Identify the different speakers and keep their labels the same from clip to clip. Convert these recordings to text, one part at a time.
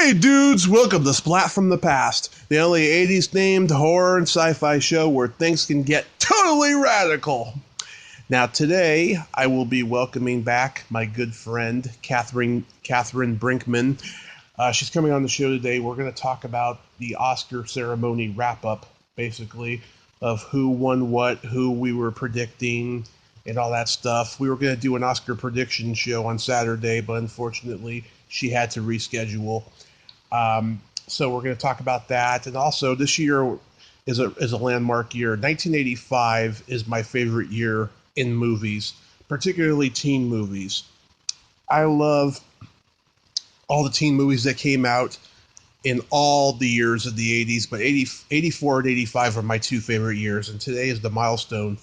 Speaker 1: Hey dudes, welcome to Splat from the Past, the only 80s themed horror and sci-fi show where things can get totally radical. Now today, I will be welcoming back my good friend, Catherine Brinkman. She's coming on the show today. We're going to talk about the Oscar ceremony wrap-up, basically, of who won what, who we were predicting, and all that stuff. We were going to do an Oscar prediction show on Saturday, but unfortunately, she had to reschedule. So we're going to talk about that. And also, this year is a landmark year. 1985 is my favorite year in movies, particularly teen movies. I love all the teen movies that came out in all the years of the 80s, but 84 and 85 are my two favorite years. And today is the milestone.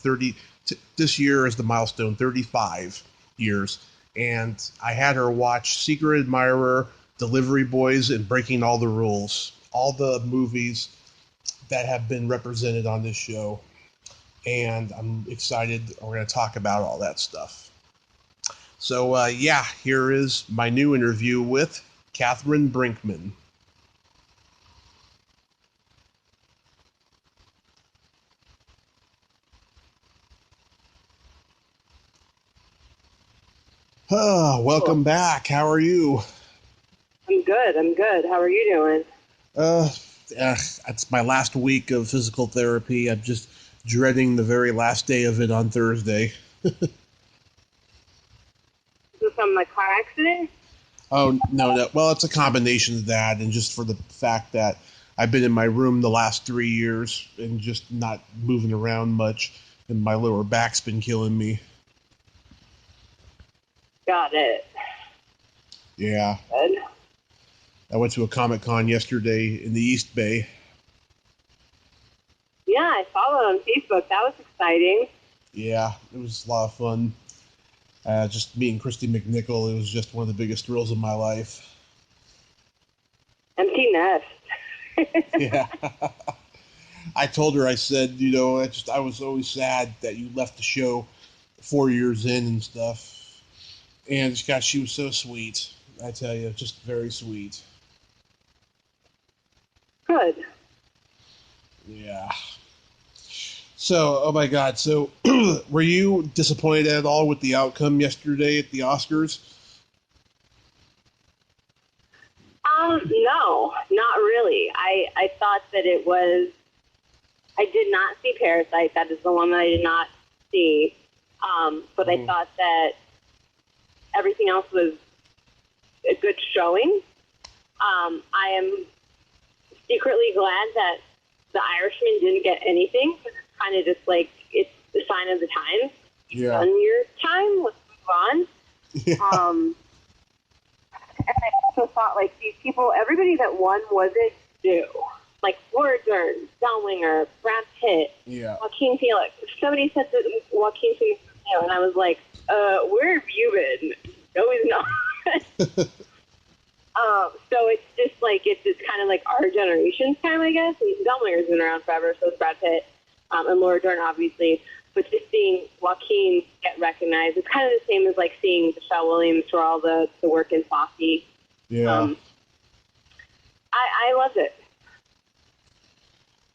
Speaker 1: This year is the milestone 35 years. And I had her watch Secret Admirer, Delivery Boys, and Breaking All the Rules. All the movies that have been represented on this show. And I'm excited. We're going to talk about all that stuff. So, here is my new interview with Catherine Brinkman. Oh, welcome back. How are you?
Speaker 2: I'm good. How are you doing?
Speaker 1: It's my last week of physical therapy. I'm just dreading the very last day of it on Thursday.
Speaker 2: Is this some like car accident?
Speaker 1: Oh, no. Well, it's a combination of that and just for the fact that I've been in my room the last 3 years and just not moving around much, and my lower back's been killing me.
Speaker 2: Got it.
Speaker 1: Yeah.
Speaker 2: Good.
Speaker 1: I went to a Comic-Con yesterday in the East Bay.
Speaker 2: Yeah, I saw that on Facebook. That was exciting.
Speaker 1: Yeah, it was a lot of fun. Just meeting Christy McNichol, it was just one of the biggest thrills of my life.
Speaker 2: Empty nest.
Speaker 1: Yeah. I told her, I said, I was always sad that you left the show 4 years in and stuff. And gosh, she was so sweet. I tell you, just very sweet.
Speaker 2: Good.
Speaker 1: Yeah. So, oh my God. So, were you disappointed at all with the outcome yesterday at the Oscars?
Speaker 2: No, not really. I thought that it was, I did not see Parasite. That is the one that I did not see. But I thought that everything else was a good showing. I am secretly glad that The Irishman didn't get anything, because it's kind of just like, it's the sign of the times.
Speaker 1: Yeah.
Speaker 2: Done your time, let's move on.
Speaker 1: Yeah.
Speaker 2: And I also thought, like, these people, everybody that won wasn't due. Like, Laura Dern, Zellweger, Brad Pitt, Joaquin Phoenix. Somebody said that Joaquin Phoenix was due, and I was like, where have you been? No, he's not. So it's just like, it's kind of like our generation's time, I guess. And Zellweger's been around forever, so is Brad Pitt, and Laura Dern, obviously. But just seeing Joaquin get recognized, it's kind of the same as like seeing Michelle Williams for all the work in Fosse.
Speaker 1: Yeah.
Speaker 2: I loved it.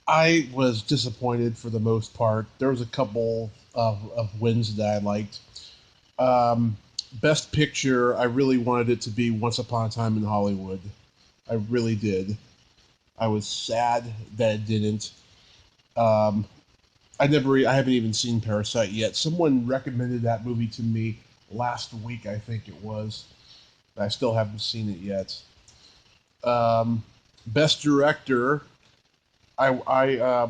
Speaker 1: I was disappointed for the most part. There was a couple of wins that I liked. Best Picture, I really wanted it to be Once Upon a Time in Hollywood. I really did. I was sad that it didn't. I haven't even seen Parasite yet. Someone recommended that movie to me last week, I think it was. I still haven't seen it yet. Best Director, I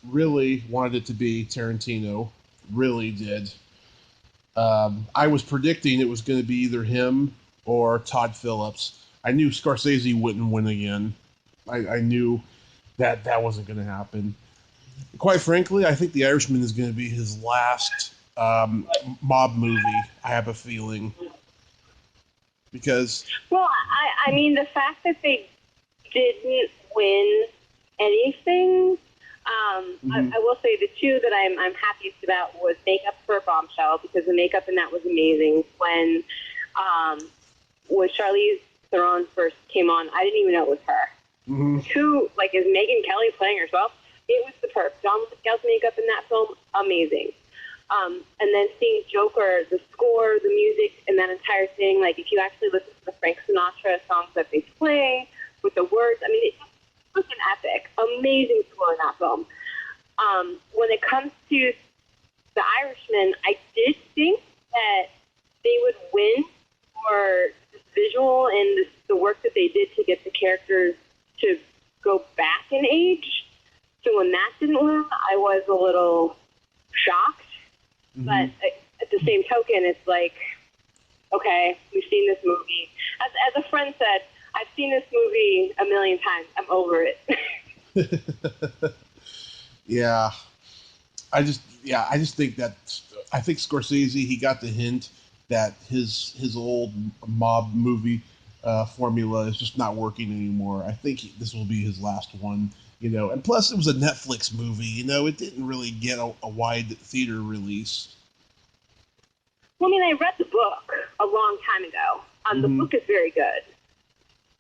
Speaker 1: really wanted it to be Tarantino. Really did. I was predicting it was going to be either him or Todd Phillips. I knew Scorsese wouldn't win again. I knew that wasn't going to happen. Quite frankly, I think The Irishman is going to be his last mob movie, I have a feeling. Because...
Speaker 2: Well, I mean, the fact that they didn't win anything... I will say the two that I'm happiest about was Makeup for a Bombshell, because the makeup in that was amazing. When was Charlize Thrones first came on, I didn't even know it was her.
Speaker 1: Mm-hmm.
Speaker 2: Who, like, is Megyn Kelly playing herself? It was superb. John Lithgow's makeup in that film, amazing. And then seeing Joker, the score, the music, and that entire thing, like, if you actually listen to the Frank Sinatra songs that they play with the words, I mean, it's just an epic, amazing score in that film. When it comes to The Irishman, I did think that they would win for the visual and the work that they did to get the characters to go back in age. So when that didn't win, I was a little shocked. Mm-hmm. But at the same token, it's like, okay, we've seen this movie. As a friend said, I've seen this movie a million times. I'm over it.
Speaker 1: Yeah. I just think I think Scorsese, he got the hint that his old mob movie formula is just not working anymore. I think this will be his last one, and plus it was a Netflix movie, it didn't really get a wide theater release.
Speaker 2: Well, I mean, I read the book a long time ago. The book is very good,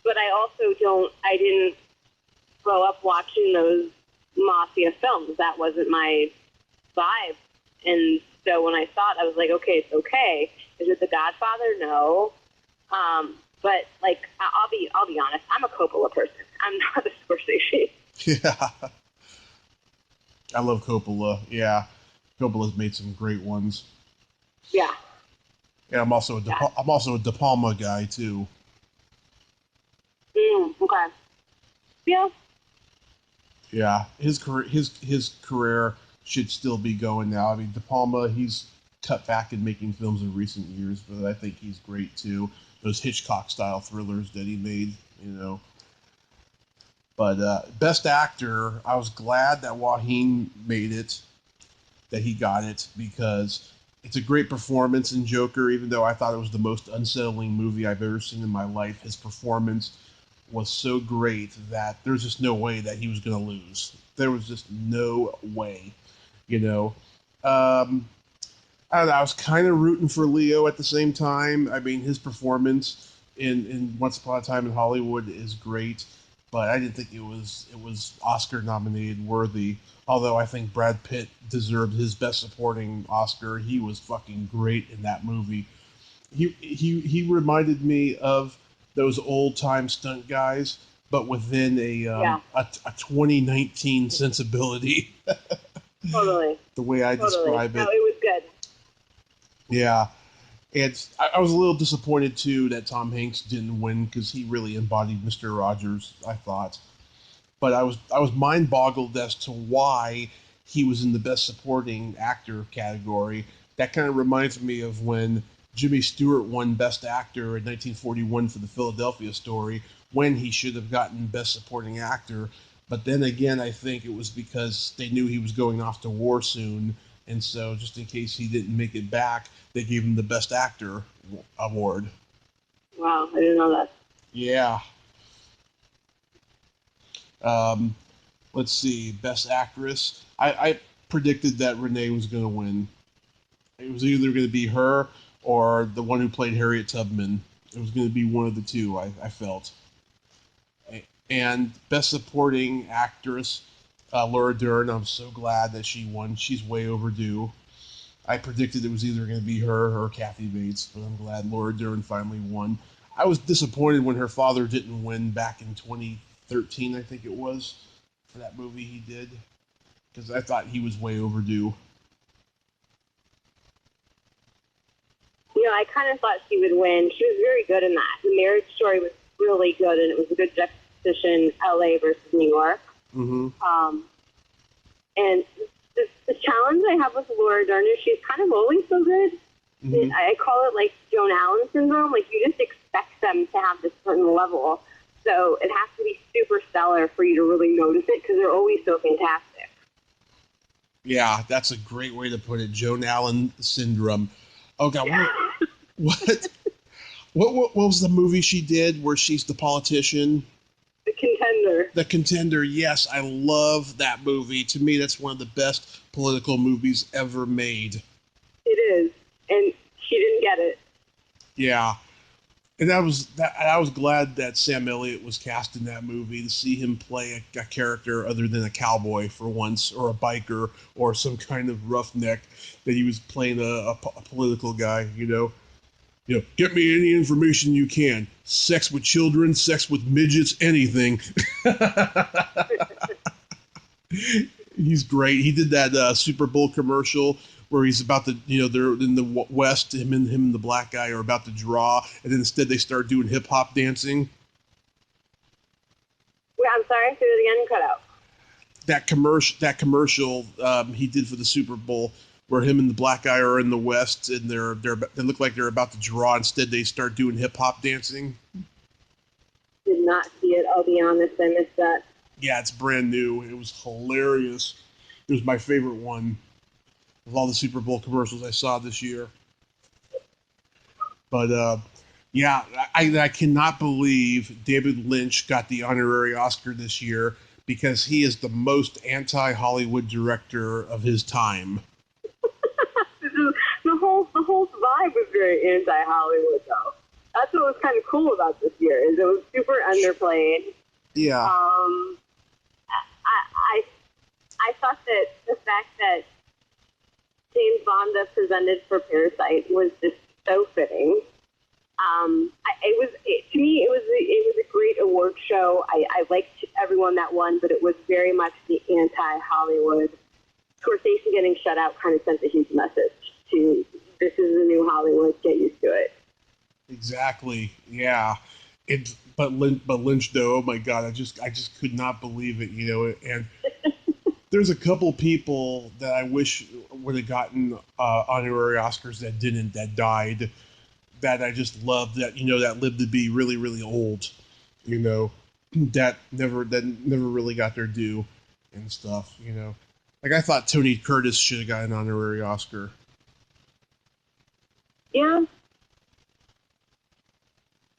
Speaker 2: but I didn't grow up watching those mafia films. That wasn't my vibe. And so when I saw it, I was like, okay, it's okay. Is it The Godfather? No. But like, I'll be honest. I'm a Coppola person. I'm not a Scorsese.
Speaker 1: Yeah. I love Coppola. Yeah. Coppola's made some great ones.
Speaker 2: Yeah.
Speaker 1: And I'm also a De Palma guy too.
Speaker 2: Okay. Yeah.
Speaker 1: Yeah. His career should still be going now. I mean, De Palma, he's cut back in making films in recent years, but I think he's great too. Those Hitchcock-style thrillers that he made, But Best Actor, I was glad that Joaquin made it, that he got it, because it's a great performance in Joker, even though I thought it was the most unsettling movie I've ever seen in my life. His performance was so great that there's just no way that he was going to lose. There was just no way. I don't know, I was kind of rooting for Leo at the same time. I mean, his performance in Once Upon a Time in Hollywood is great, but I didn't think it was Oscar nominated worthy. Although I think Brad Pitt deserved his Best Supporting Oscar. He was fucking great in that movie. He reminded me of those old time stunt guys, but within a 2019 sensibility.
Speaker 2: Totally.
Speaker 1: The way I describe it.
Speaker 2: No, it was good.
Speaker 1: Yeah. And I was a little disappointed, too, that Tom Hanks didn't win, because he really embodied Mr. Rogers, I thought. But I was mind-boggled as to why he was in the Best Supporting Actor category. That kind of reminds me of when Jimmy Stewart won Best Actor in 1941 for the Philadelphia Story, when he should have gotten Best Supporting Actor. But then again, I think it was because they knew he was going off to war soon, and so just in case he didn't make it back, they gave him the Best Actor award.
Speaker 2: Wow, I didn't know that.
Speaker 1: Yeah. Let's see, Best Actress. I predicted that Renee was going to win. It was either going to be her or the one who played Harriet Tubman. It was going to be one of the two, I felt. And Best Supporting Actress, Laura Dern, I'm so glad that she won. She's way overdue. I predicted it was either going to be her or Kathy Bates, but I'm glad Laura Dern finally won. I was disappointed when her father didn't win back in 2013, I think it was, for that movie he did, because I thought he was way overdue.
Speaker 2: I kind of thought she would win. She was very good in that. The Marriage Story was really good, and it was a good juxtaposition, LA versus New York.
Speaker 1: Mm-hmm.
Speaker 2: And the challenge I have with Laura Dern is she's kind of always so good. Mm-hmm. I call it like Joan Allen syndrome. Like, you just expect them to have this certain level. So it has to be super stellar for you to really notice it, because they're always so fantastic.
Speaker 1: Yeah, that's a great way to put it. Joan Allen syndrome. Oh, God. What was the movie she did where she's the politician?
Speaker 2: The Contender.
Speaker 1: The Contender, yes. I love that movie. To me, that's one of the best political movies ever made.
Speaker 2: It is. And she didn't get it.
Speaker 1: Yeah. And I was glad that Sam Elliott was cast in that movie to see him play a character other than a cowboy for once, or a biker, or some kind of roughneck. That he was playing a political guy, get me any information you can. Sex with children, sex with midgets, anything. He's great. He did that Super Bowl commercial where he's about to, they're in the West, him and the black guy are about to draw, and then instead they start doing hip hop dancing.
Speaker 2: Wait, I'm sorry, say it again, cut out.
Speaker 1: That commercial he did for the Super Bowl, where him and the black guy are in the West, and they look like they're about to draw. Instead, they start doing hip hop dancing.
Speaker 2: Did not see it. I'll be honest, I missed that.
Speaker 1: Yeah, it's brand new. It was hilarious. It was my favorite one of all the Super Bowl commercials I saw this year. But yeah, I cannot believe David Lynch got the honorary Oscar this year because he is the most anti-Hollywood director of his time.
Speaker 2: the whole vibe was very anti-Hollywood, though. That's what was kind of cool about this year, is it was super underplayed.
Speaker 1: Yeah.
Speaker 2: I thought that the fact that James Fonda presented for Parasite was just so fitting. To me, it was a great award show. I liked everyone that won, but it was very much the anti-Hollywood. Scorsese getting shut out kind of sent a huge message to this is the new Hollywood. Get used to it.
Speaker 1: Exactly. Yeah. But Lynch though, oh my God, I just could not believe it. And there's a couple people that I wish would have gotten honorary Oscars that died. That I just loved, that lived to be really, really old, that never really got their due and stuff, Like I thought Tony Curtis should have got an honorary Oscar.
Speaker 2: Yeah.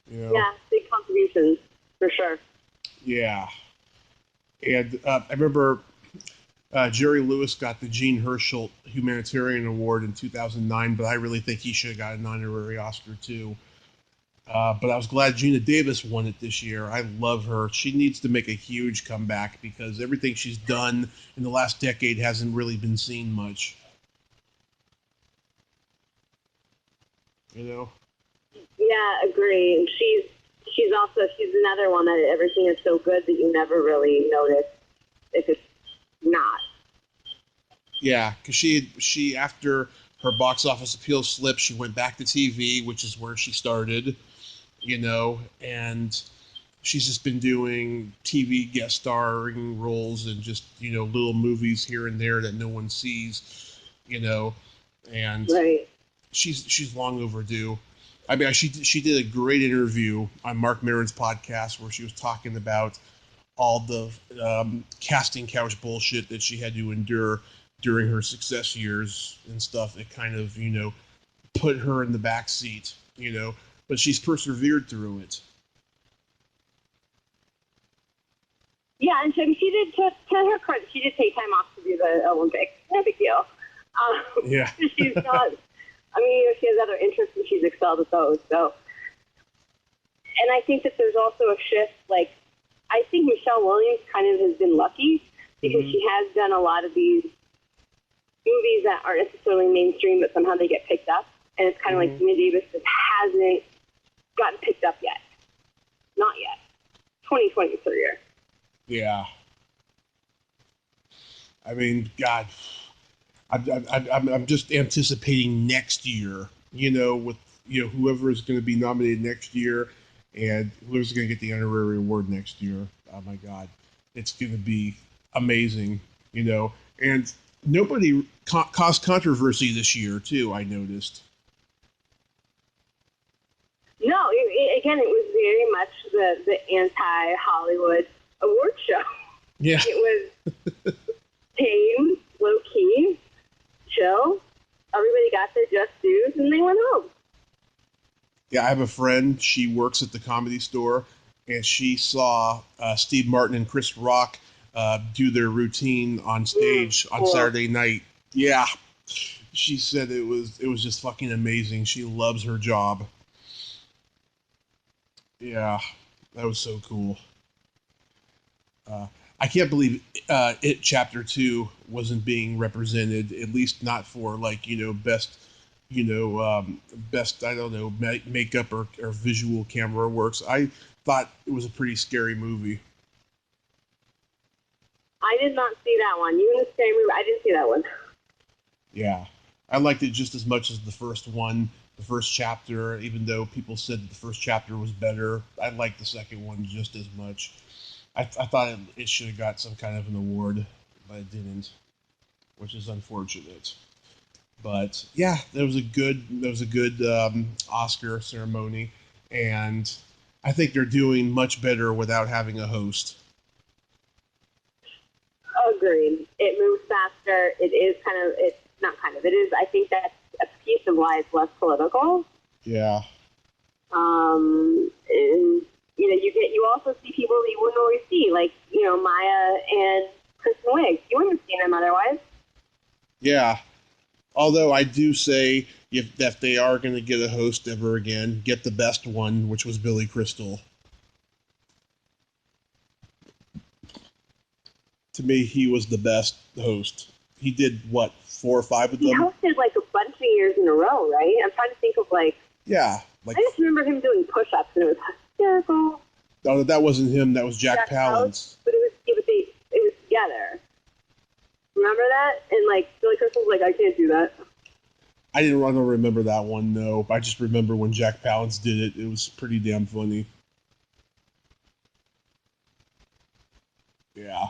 Speaker 2: Yeah, big contributions for sure.
Speaker 1: Yeah, and I remember Jerry Lewis got the Gene Herschel Humanitarian Award in 2009, but I really think he should have got an honorary Oscar too. But I was glad Gina Davis won it this year. I love her. She needs to make a huge comeback because everything she's done in the last decade hasn't really been seen much.
Speaker 2: Yeah, agree. She's another one that everything is so good that you never really notice if it's not.
Speaker 1: Yeah, because she after her box office appeal slip, she went back to TV, which is where she started, and she's just been doing TV guest starring roles and just little movies here and there that no one sees, and
Speaker 2: right.
Speaker 1: She's long overdue. I mean, she did a great interview on Mark Maron's podcast where she was talking about all the casting couch bullshit that she had to endure during her success years and stuff. It kind of, put her in the back seat, but she's persevered through it.
Speaker 2: Yeah, and she did, to her credit, she did take time off to do the Olympics. No big deal.
Speaker 1: Yeah.
Speaker 2: She's not, she has other interests and she's excelled at those. So, and I think that there's also a shift, I think Michelle Williams kind of has been lucky because she has done a lot of these movies that aren't necessarily mainstream, but somehow they get picked up. And it's kind of like Gina Davis just hasn't gotten picked up yet. Not yet. 2023.
Speaker 1: Yeah. I mean, God, I'm just anticipating next year, with, whoever is going to be nominated next year and whoever's going to get the honorary award next year. Oh my God, it's going to be amazing, and nobody caused controversy this year too, I noticed.
Speaker 2: No, again, it was very much the anti-Hollywood award show.
Speaker 1: Yeah.
Speaker 2: It was tame, low-key, chill. Everybody got their just dues, and they went home.
Speaker 1: Yeah, I have a friend. She works at the Comedy Store, and she saw Steve Martin and Chris Rock do their routine on stage on Saturday night. Yeah, she said it was just fucking amazing. She loves her job. Yeah, that was so cool. Uh, I can't believe It Chapter 2 wasn't being represented, at least not for, like, best, best, I don't know, makeup or visual camera works. I thought it was a pretty scary movie.
Speaker 2: I did not see that one. You in the scary movie? I didn't see that one.
Speaker 1: Yeah. I liked it just as much as the first one, the first chapter, even though people said that the first chapter was better. I liked the second one just as much. I thought it should have got some kind of an award, but it didn't, which is unfortunate. But yeah, there was a good Oscar ceremony, and I think they're doing much better without having a host.
Speaker 2: Agreed. It moves faster. It is kind of, it's not kind of, it is, I think that's a piece of why it's less political.
Speaker 1: Yeah.
Speaker 2: And, you also see people that you wouldn't always see, like, Maya and Kristen Wiig. You wouldn't have seen them otherwise.
Speaker 1: Yeah. Although I do say if they are going to get a host ever again, get the best one, which was Billy Crystal. To me, he was the best host. He did, what, 4 or 5 of them?
Speaker 2: He hosted like a bunch of years in a row, right? I'm trying to think of
Speaker 1: Yeah.
Speaker 2: I just remember him doing push-ups and it was hysterical.
Speaker 1: No, that wasn't him. That was Jack Palance.
Speaker 2: But it was together. Remember that? And Billy Crystal was like, I can't do that.
Speaker 1: I don't remember that one, no. I just remember when Jack Palance did it. It was pretty damn funny. Yeah.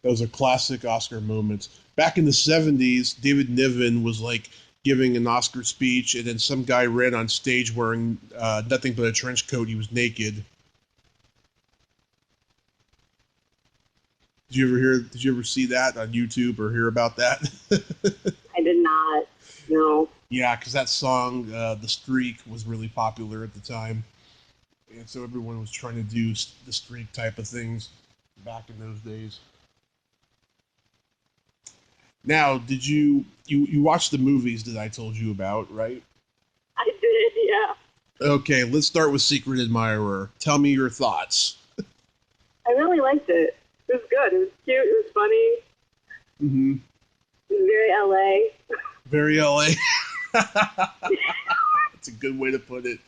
Speaker 1: Those are classic Oscar moments. Back in the 70s, David Niven was giving an Oscar speech, and then some guy ran on stage wearing nothing but a trench coat. He was naked. Did you ever see that on YouTube or hear about that?
Speaker 2: I did not. No.
Speaker 1: Yeah, because that song, The Streak, was really popular at the time. And so everyone was trying to do the Streak type of things back in those days. Now, did you watch the movies that I told you about, right?
Speaker 2: I did, yeah.
Speaker 1: Okay, let's start with Secret Admirer. Tell me your thoughts.
Speaker 2: I really liked it. It was good. It was cute. It was funny.
Speaker 1: Mm-hmm.
Speaker 2: It was very LA.
Speaker 1: Very LA. That's a good way to put it.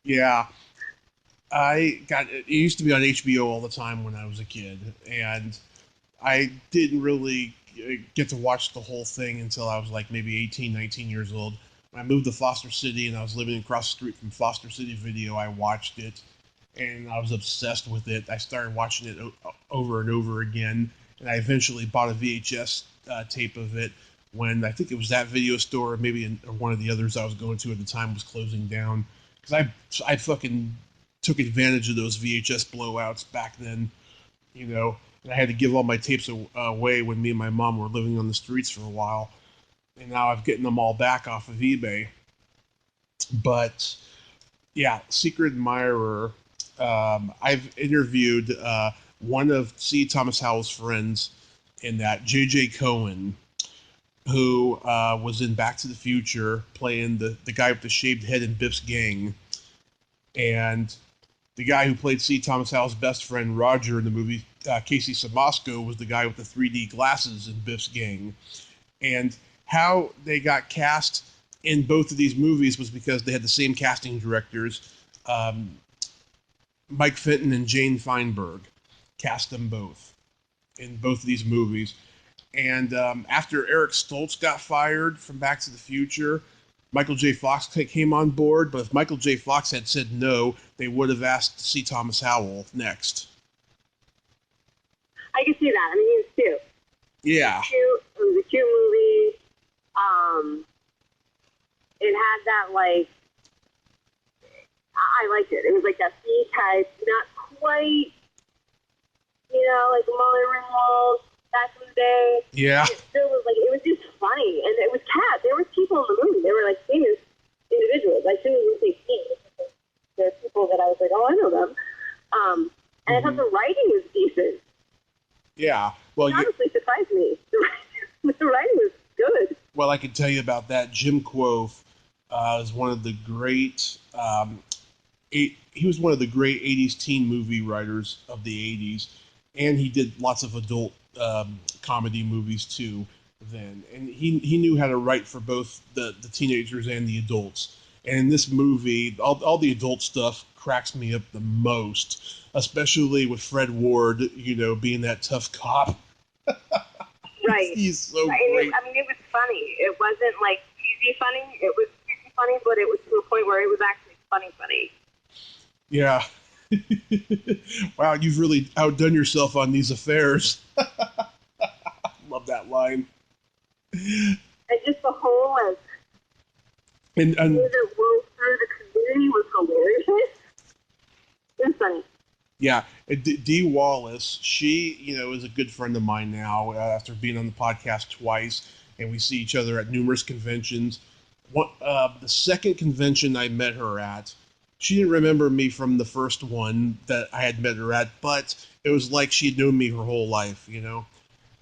Speaker 1: Yeah. It used to be on HBO all the time when I was a kid, and I didn't really get to watch the whole thing until I was maybe 18, 19 years old. When I moved to Foster City and I was living across the street from Foster City Video, I watched it, and I was obsessed with it. I started watching it over and over again, and I eventually bought a VHS tape of it when I think it was that video store, or maybe one of the others I was going to at the time was closing down. Because I fucking took advantage of those VHS blowouts back then, and I had to give all my tapes away when me and my mom were living on the streets for a while. And now I'm getting them all back off of eBay. But, yeah, Secret Admirer. I've interviewed one of C. Thomas Howell's friends in that, J.J. Cohen, who was in Back to the Future, playing the guy with the shaved head in Biff's gang. And the guy who played C. Thomas Howell's best friend, Roger, in the movie Casey Samasco, was the guy with the 3D glasses in Biff's gang. And how they got cast in both of these movies was because they had the same casting directors. Mike Fenton and Jane Feinberg cast them both in both of these movies. And after Eric Stoltz got fired from Back to the Future, Michael J. Fox came on board, but if Michael J. Fox had said no, they would have asked to see Thomas Howell next.
Speaker 2: I can see that. I mean, he was cute.
Speaker 1: Yeah.
Speaker 2: It was a cute movie. It had that, I liked it. It was like that C-type, not quite, like Molly Ringwald back in the day.
Speaker 1: Yeah.
Speaker 2: It still was it was just funny. And it was cats. There were people in the movie. They were famous individuals. I shouldn't even say famous. There are people that I was like, oh, I know them. And I thought the writing was decent.
Speaker 1: Yeah. Well,
Speaker 2: it honestly surprised me. The writing was good.
Speaker 1: Well, I can tell you about that. Jim Quoth is one of the great he was one of the great '80s teen movie writers of the '80s, and he did lots of adult comedy movies too. Then, and he knew how to write for both the teenagers and the adults. And in this movie, all the adult stuff cracks me up the most, especially with Fred Ward, being that tough cop.
Speaker 2: Right.
Speaker 1: He's so
Speaker 2: great. It was funny. It wasn't like cheesy funny. It was cheesy funny, but it was to a point where it was actually funny.
Speaker 1: Yeah. Wow, you've really outdone yourself on these affairs. Love that line.
Speaker 2: And just the whole, like,
Speaker 1: and
Speaker 2: that rose through the community was hilarious. It was funny.
Speaker 1: Yeah, Dee Wallace, she, is a good friend of mine now after being on the podcast twice, and we see each other at numerous conventions. The second convention I met her at, she didn't remember me from the first one that I had met her at, but it was like she'd known me her whole life,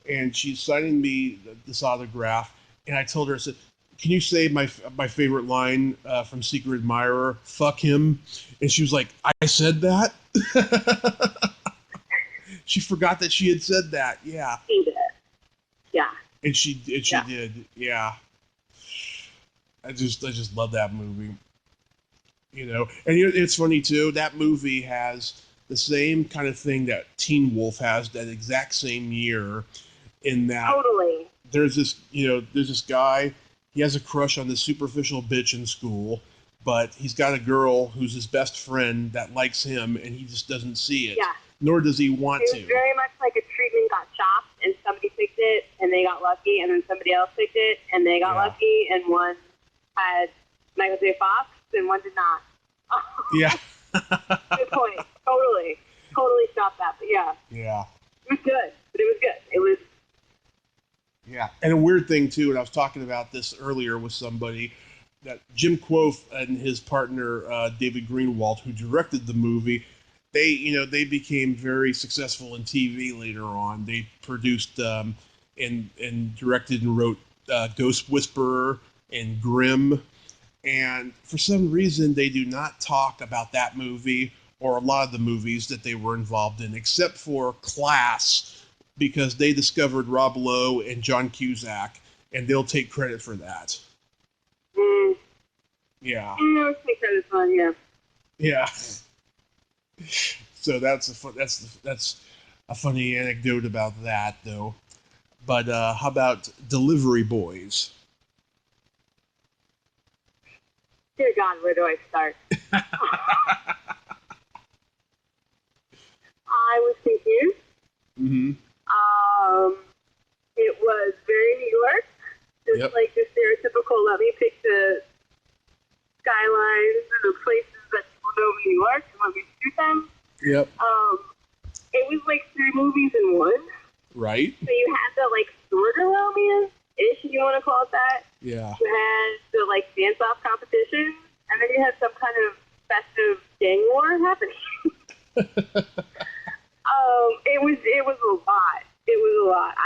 Speaker 1: And she's signing me this autograph, and I told her, I said, "Can you say my favorite line from Secret Admirer? Fuck him." And she was like, "I said that?" She forgot that she had said that. Yeah.
Speaker 2: She did. Yeah.
Speaker 1: And she did. Yeah. I just love that movie. And it's funny too. That movie has the same kind of thing that Teen Wolf has that exact same year. In that,
Speaker 2: totally.
Speaker 1: There's this guy. He has a crush on this superficial bitch in school, but he's got a girl who's his best friend that likes him, and he just doesn't see it.
Speaker 2: Yeah.
Speaker 1: Nor does he want to.
Speaker 2: It was very much like a treatment got chopped, and somebody picked it, and they got lucky, and then somebody else picked it, and they got lucky, and one had Michael J. Fox, and one did not.
Speaker 1: Yeah.
Speaker 2: Good point. Totally stopped that, but yeah.
Speaker 1: Yeah.
Speaker 2: It was good, but it was good. It was.
Speaker 1: Yeah, and a weird thing too, and I was talking about this earlier with somebody, that Jim Quoth and his partner David Greenwald, who directed the movie, they became very successful in TV later on. They produced and directed and wrote Ghost Whisperer and Grimm, and for some reason they do not talk about that movie or a lot of the movies that they were involved in, except for Class, because they discovered Rob Lowe and John Cusack, and they'll take credit for that. Yeah.
Speaker 2: I'll take credit for it, yeah.
Speaker 1: Yeah. So that's a funny anecdote about that, though. But how about Delivery Boys?
Speaker 2: Dear God, where do I start? I was confused.
Speaker 1: Mm-hmm.
Speaker 2: It was very New York, just like the stereotypical, let me pick the skylines and the places that people know in New York and let me shoot them.
Speaker 1: Yep.
Speaker 2: It was like 3 movies in one.
Speaker 1: Right.
Speaker 2: So you had the, like, sort of romance-ish, you want to call it that.
Speaker 1: Yeah.
Speaker 2: You had the, like, dance-off competition, and then you had some kind of festive gang war happening. It was a lot. It was a lot.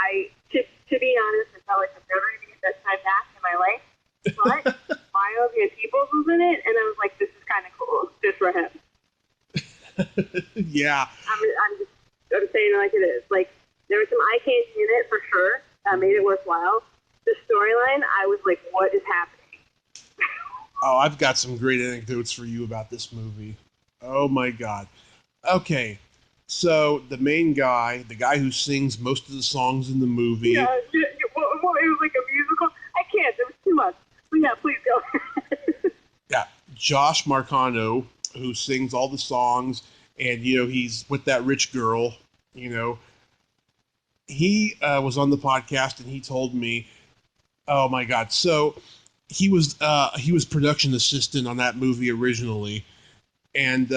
Speaker 2: To be honest, I felt like I've never even had that time back in my life. But Miles and Peoples was in it, and I was like, this is kind of cool, just for him.
Speaker 1: Yeah.
Speaker 2: I'm saying it like it is. Like, there was some eye candy in it for sure. That made it worthwhile. The storyline, I was like, what is happening?
Speaker 1: Oh, I've got some great anecdotes for you about this movie. Oh my God. Okay. So the main guy, the guy who sings most of the songs in the movie.
Speaker 2: Yeah, it was like a musical. I can't. There was too much. But yeah, please go.
Speaker 1: Yeah, Josh Marcano, who sings all the songs, and he's with that rich girl. He was on the podcast, and he told me, "Oh my God!" So he was production assistant on that movie originally, and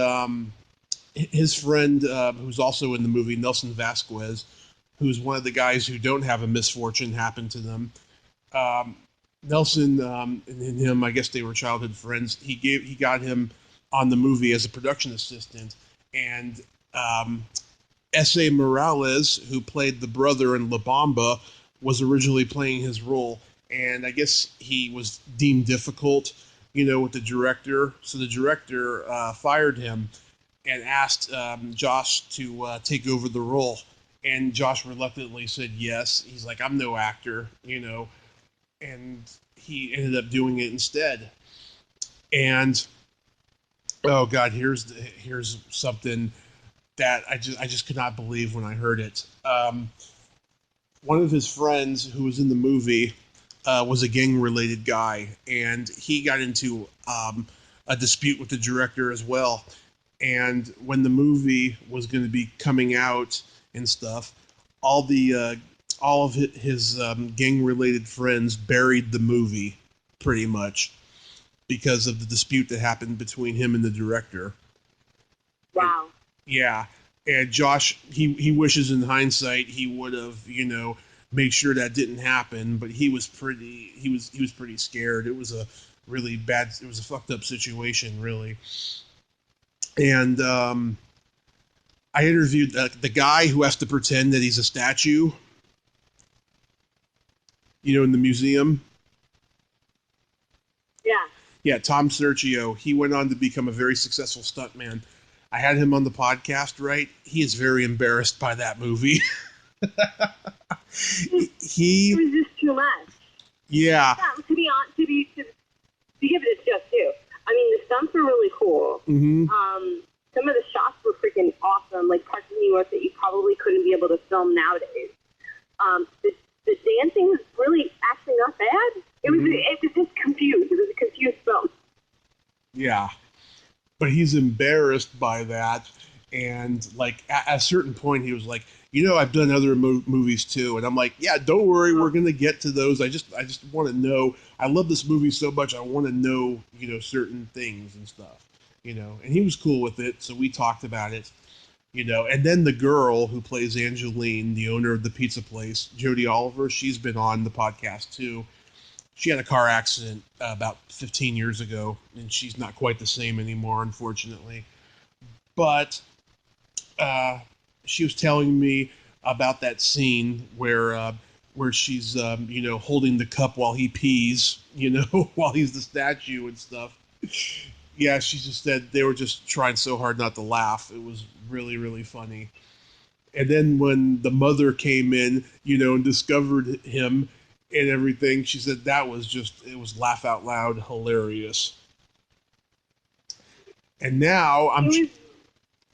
Speaker 1: his friend, who's also in the movie, Nelson Vasquez, who's one of the guys who don't have a misfortune happen to them. Nelson and him, I guess they were childhood friends. He got him on the movie as a production assistant, and S.A. Morales, who played the brother in La Bamba, was originally playing his role, and I guess he was deemed difficult, with the director. So the director fired him and asked Josh to take over the role. And Josh reluctantly said yes. He's like, I'm no actor, and he ended up doing it instead. And oh God, here's something that I just could not believe when I heard it. One of his friends who was in the movie was a gang-related guy, and he got into a dispute with the director as well. And when the movie was going to be coming out and stuff, all of his gang-related friends buried the movie, pretty much, because of the dispute that happened between him and the director.
Speaker 2: Wow.
Speaker 1: Yeah. And Josh, he wishes in hindsight he would have, made sure that didn't happen, but he was pretty scared. It was a really bad, it was a fucked up situation, really. And I interviewed the guy who has to pretend that he's a statue, in the museum.
Speaker 2: Yeah.
Speaker 1: Yeah, Tom Sergio. He went on to become a very successful stuntman. I had him on the podcast, right? He is very embarrassed by that movie.
Speaker 2: It was just too much.
Speaker 1: Yeah.
Speaker 2: To be honest, to give it its just due. I mean, the stunts were really cool.
Speaker 1: Mm-hmm.
Speaker 2: Some of the shots were freaking awesome, like parts of New York that you probably couldn't be able to film nowadays. The dancing was really actually not bad. It was just confused. It was a confused film.
Speaker 1: Yeah. But he's embarrassed by that, and like at a certain point he was like, I've done other movies too, and I'm like, yeah, don't worry, we're gonna get to those. I just want to know. I love this movie so much. I want to know, certain things and stuff, and he was cool with it. So we talked about it, and then the girl who plays Angeline, the owner of the pizza place, Jodie Oliver, she's been on the podcast too. She had a car accident about 15 years ago, and she's not quite the same anymore, unfortunately. But she was telling me about that scene where she's holding the cup while he pees, while he's the statue and stuff. Yeah, she just said they were just trying so hard not to laugh. It was really, really funny. And then when the mother came in, and discovered him and everything, she said it was laugh out loud hilarious. And now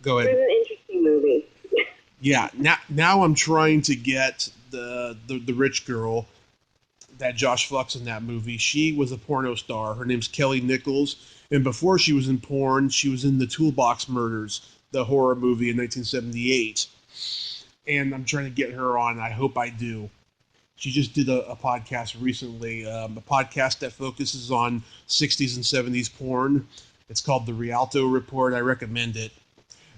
Speaker 1: go ahead.
Speaker 2: It was an interesting movie.
Speaker 1: Yeah, now I'm trying to get the rich girl that Josh fucks in that movie. She was a porno star. Her name's Kelly Nichols, and before she was in porn, she was in the Toolbox Murders, the horror movie in 1978. And I'm trying to get her on. I hope I do. She just did a podcast recently, a podcast that focuses on 60s and 70s porn. It's called The Rialto Report. I recommend it.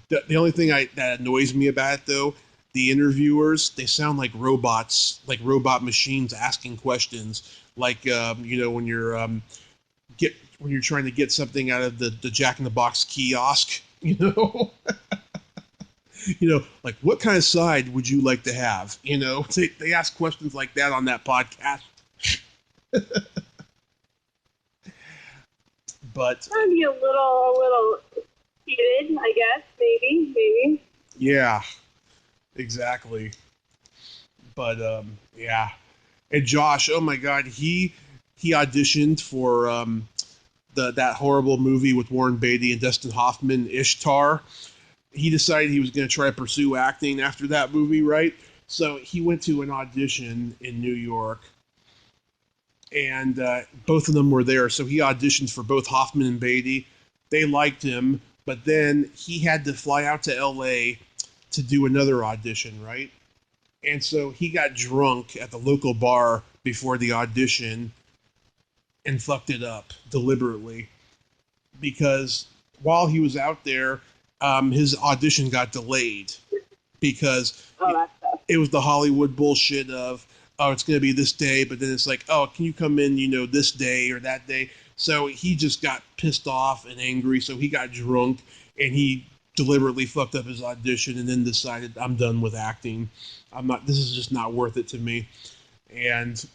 Speaker 1: The only thing that annoys me about it, though, the interviewers, they sound like robots, like robot machines asking questions. Like, when you're trying to get something out of the Jack in the Box kiosk, like, what kind of side would you like to have? They ask questions like that on that podcast. But
Speaker 2: I'd be a little heated, I guess. Maybe.
Speaker 1: Yeah, exactly. But yeah. And Josh, oh my God, he auditioned for that horrible movie with Warren Beatty and Dustin Hoffman, Ishtar. He decided he was going to try to pursue acting after that movie, right? So he went to an audition in New York, and both of them were there. So he auditioned for both Hoffman and Beatty. They liked him, but then he had to fly out to L.A. to do another audition, right? And so he got drunk at the local bar before the audition and fucked it up deliberately, because while he was out there, his audition got delayed because it was the Hollywood bullshit of, it's going to be this day, but then it's like, can you come in, this day or that day? So he just got pissed off and angry, so he got drunk, and he deliberately fucked up his audition and then decided, I'm done with acting. This is just not worth it to me. And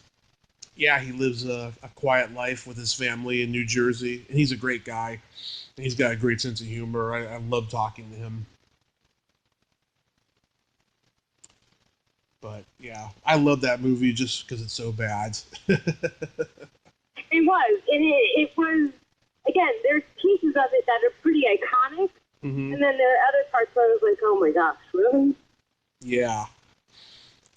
Speaker 1: Yeah, he lives a quiet life with his family in New Jersey, and he's a great guy. And he's got a great sense of humor. I love talking to him. But yeah, I love that movie just because it's so bad.
Speaker 2: It was, and it was. Again, there's pieces of it that are pretty iconic, and then there are other parts where I was like, "Oh my gosh, really?"
Speaker 1: Yeah.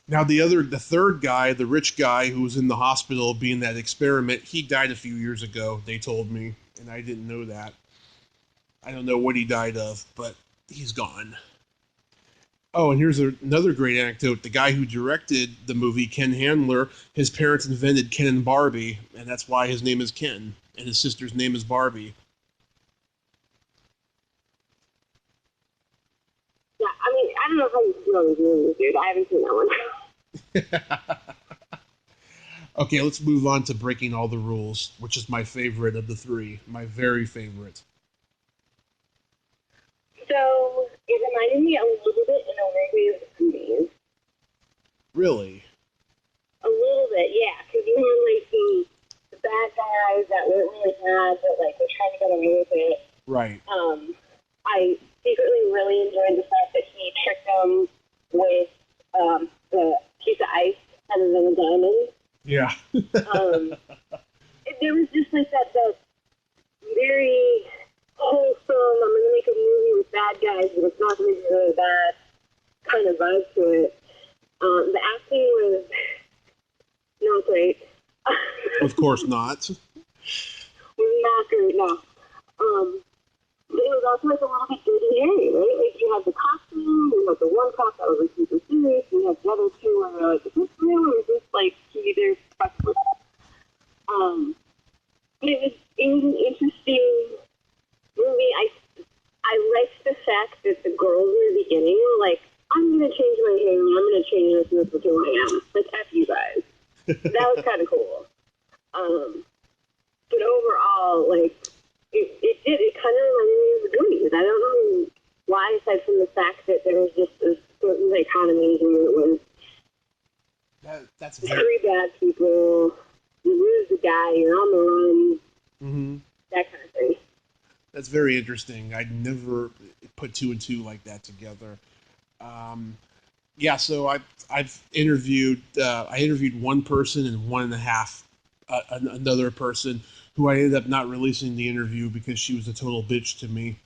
Speaker 1: Now the third guy, the rich guy who was in the hospital being that experiment, he died a few years ago. They told me, and I didn't know that. I don't know what he died of, but he's gone. Oh, and here's another great anecdote. The guy who directed the movie, Ken Handler, his parents invented Ken and Barbie, and that's why his name is Ken, and his sister's name is Barbie.
Speaker 2: Yeah, I mean, I don't know how you feel on this movie, dude. I haven't seen that one.
Speaker 1: Okay, let's move on to Breaking All the Rules, which is my favorite of the three. My very favorite.
Speaker 2: So it reminded me a little bit in a weird way of the movies.
Speaker 1: Really?
Speaker 2: A little bit, yeah. Because you had like the bad guys that weren't really bad, but like were trying to get away with it.
Speaker 1: Right.
Speaker 2: I secretly really enjoyed the fact that he tricked them with the piece of ice rather than a diamond.
Speaker 1: Yeah.
Speaker 2: There was just like that very wholesome, I'm going to make a movie with bad guys, but it's not going to be really bad kind of vibe to it. The acting was not great.
Speaker 1: Of course not.
Speaker 2: Not great, no. But it was also like a little bit dirty hairy, right? Like you had the costume, you had the one cop that was like super serious, you had the other two where they're like, is this real or is this like either fucking? But it was an interesting movie. I liked the fact that the girls in the beginning were like, I'm going to change my hair, I'm going to change this, and this is who I am. Like, F you guys. That was kind of cool. But overall, like, it kind of reminded me of the Goonies. I don't know why, aside from the fact that there was just a certain dichotomy where it was
Speaker 1: that's
Speaker 2: three bad people, you lose the guy, you're on the run, that kind of thing.
Speaker 1: That's very interesting. I'd never put two and two like that together. Yeah, so I've interviewed I interviewed one person and one and a half another person who I ended up not releasing the interview because she was a total bitch to me.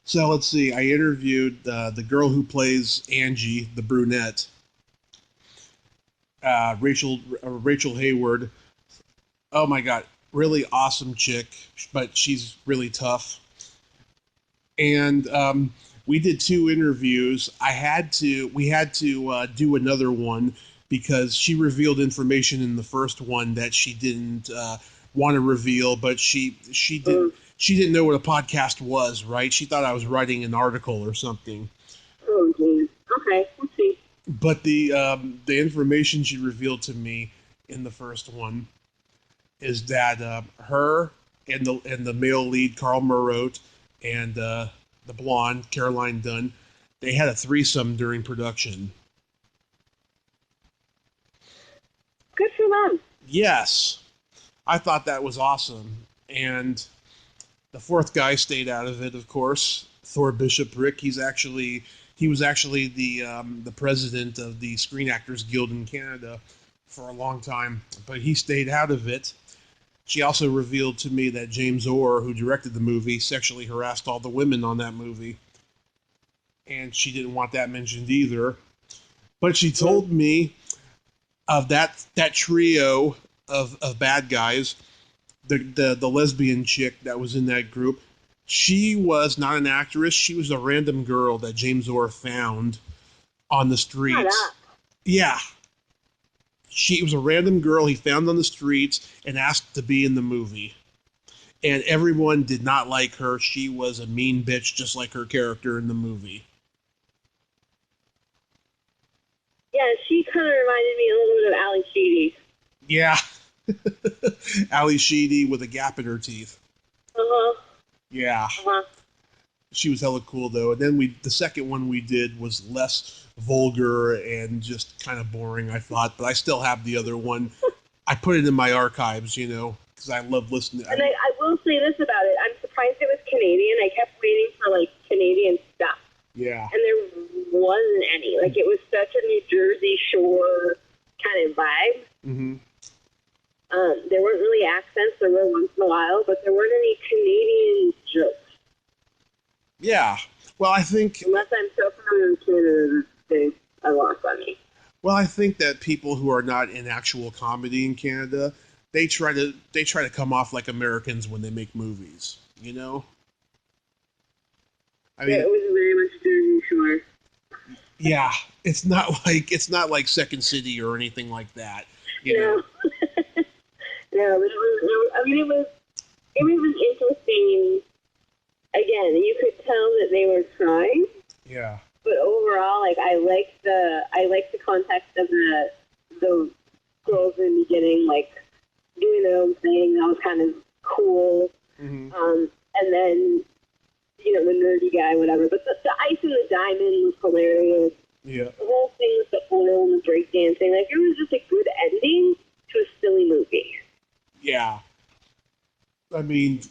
Speaker 1: So let's see. I interviewed the girl who plays Angie, the brunette, Rachel Hayward. Oh my god, really awesome chick, but she's really tough. And we did two interviews. We had to do another one because she revealed information in the first one that she didn't want to reveal, but she didn't know what a podcast was, right? She thought I was writing an article or something.
Speaker 2: Oh, geez. Okay, let's see.
Speaker 1: But the information she revealed to me in the first one is that her and the male lead Carl Murrow and the blonde Caroline Dunn, they had a threesome during production.
Speaker 2: Good for them.
Speaker 1: Yes, I thought that was awesome. And the fourth guy stayed out of it, of course. Thor Bishoprick. He was actually the president of the Screen Actors Guild in Canada for a long time, but he stayed out of it. She also revealed to me that James Orr, who directed the movie, sexually harassed all the women on that movie. And she didn't want that mentioned either. But she told me of that trio of bad guys, the lesbian chick that was in that group, she was not an actress. She was a random girl that James Orr found on the streets. Yeah. She was a random girl he found on the streets and asked to be in the movie. And everyone did not like her. She was a mean bitch, just like her character in the movie.
Speaker 2: Yeah, she kind of reminded me a little bit of Ali Sheedy.
Speaker 1: Yeah. Ali Sheedy with a gap in her teeth.
Speaker 2: Uh-huh.
Speaker 1: Yeah.
Speaker 2: Uh-huh.
Speaker 1: She was hella cool though. And then the second one we did was less vulgar and just kind of boring, I thought. But I still have the other one. I put it in my archives, because I love listening.
Speaker 2: And I will say this about it: I'm surprised it was Canadian. I kept waiting for like Canadian stuff.
Speaker 1: Yeah.
Speaker 2: And there wasn't any. Like, it was such a New Jersey Shore kind of vibe.
Speaker 1: Mm-hmm.
Speaker 2: There weren't really accents. There were once in a while, but there weren't any Canadian jokes.
Speaker 1: Yeah. Well, I think...
Speaker 2: Unless I'm so familiar with Canada, they are lost on me.
Speaker 1: Well, I think that people who are not in actual comedy in Canada, they try to come off like Americans when they make movies, I mean,
Speaker 2: yeah, it was very much Jersey Shore.
Speaker 1: Yeah, it's not like Second City or anything like that.
Speaker 2: No, but it was an interesting. Again, you could tell that they were trying.
Speaker 1: Yeah.
Speaker 2: But overall, like I liked the context of the girls in the beginning, like doing their own thing. That was kind of cool.
Speaker 1: Mm-hmm.
Speaker 2: And then, the nerdy guy, whatever. But the ice and the diamond was hilarious.
Speaker 1: Yeah. The
Speaker 2: whole thing with the oil and the breakdancing, like, it was just a good ending to a silly movie.
Speaker 1: Yeah. I mean,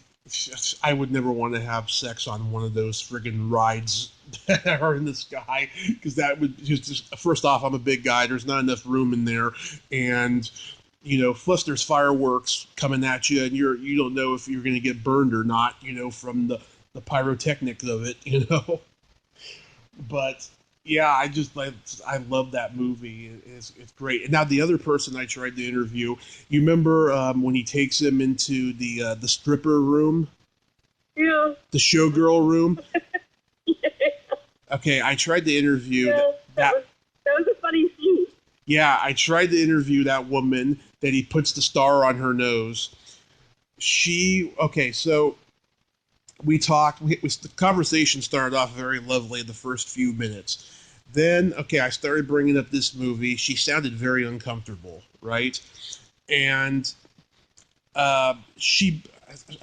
Speaker 1: I would never want to have sex on one of those friggin' rides that are in the sky, because that would just, first off, I'm a big guy, there's not enough room in there, and plus there's fireworks coming at you, and you don't know if you're going to get burned or not, from the pyrotechnics of it, but yeah, I love that movie. It's great. And now the other person I tried to interview, you remember when he takes him into the stripper room?
Speaker 2: Yeah.
Speaker 1: The showgirl room? Yeah. Okay, I tried to interview
Speaker 2: that was a funny scene.
Speaker 1: Yeah, I tried to interview that woman that he puts the star on her nose. So we talked. The conversation started off very lovely the first few minutes. Then, I started bringing up this movie. She sounded very uncomfortable, right? And I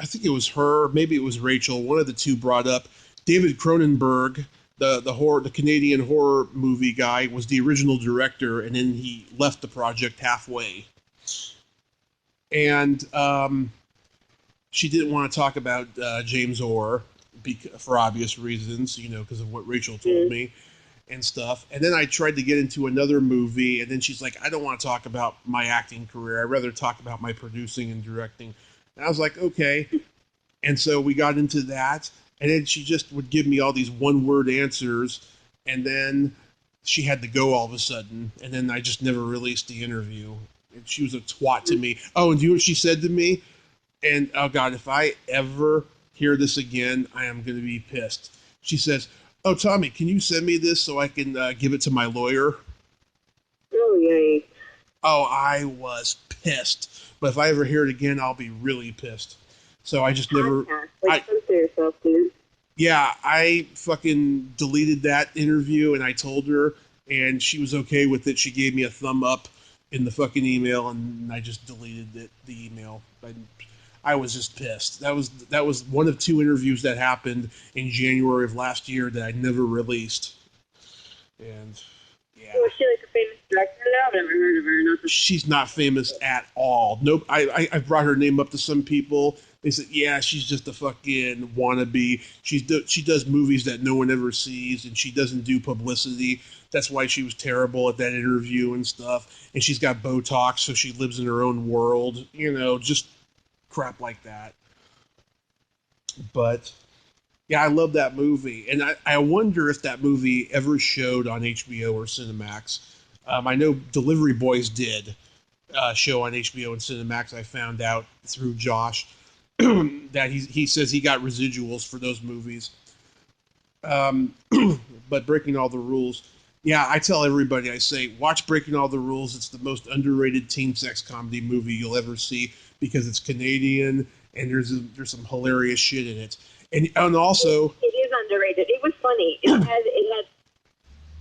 Speaker 1: think it was her, maybe it was Rachel, one of the two brought up David Cronenberg, the Canadian horror movie guy, was the original director, and then he left the project halfway. And she didn't want to talk about James Orr for obvious reasons, because of what Rachel told me and stuff. And then I tried to get into another movie, and then she's like, I don't want to talk about my acting career. I'd rather talk about my producing and directing. And I was like, okay. And so we got into that, and then she just would give me all these one-word answers, and then she had to go all of a sudden, and then I just never released the interview. And she was a twat to me. Oh, and do you know what she said to me? And, oh, God, if I ever hear this again, I am going to be pissed. She says, oh, Tommy, can you send me this so I can give it to my lawyer?
Speaker 2: Oh, yay.
Speaker 1: Oh, I was pissed. But if I ever hear it again, I'll be really pissed. So I just never...
Speaker 2: Censor yourself, dude.
Speaker 1: Yeah, I fucking deleted that interview, and I told her, and she was okay with it. She gave me a thumb up in the fucking email, and I just deleted the email. I was just pissed. That was one of two interviews that happened in January of last year that I never released. And yeah.
Speaker 2: Was she like a famous director now? I've never heard of her. Nothing.
Speaker 1: She's not famous at all. Nope. I brought her name up to some people. They said, yeah, she's just a fucking wannabe. She does movies that no one ever sees, and she doesn't do publicity. That's why she was terrible at that interview and stuff. And she's got Botox, so she lives in her own world. Just crap like that. But yeah, I love that movie, and I wonder if that movie ever showed on HBO or Cinemax. I know Delivery Boys did show on HBO and Cinemax. I found out through Josh that he says he got residuals for those movies. But Breaking All the Rules, yeah, I tell everybody, I say, watch Breaking All the Rules. It's the most underrated teen sex comedy movie you'll ever see, because it's Canadian and there's some hilarious shit in it. And also,
Speaker 2: it is underrated. It was funny. It had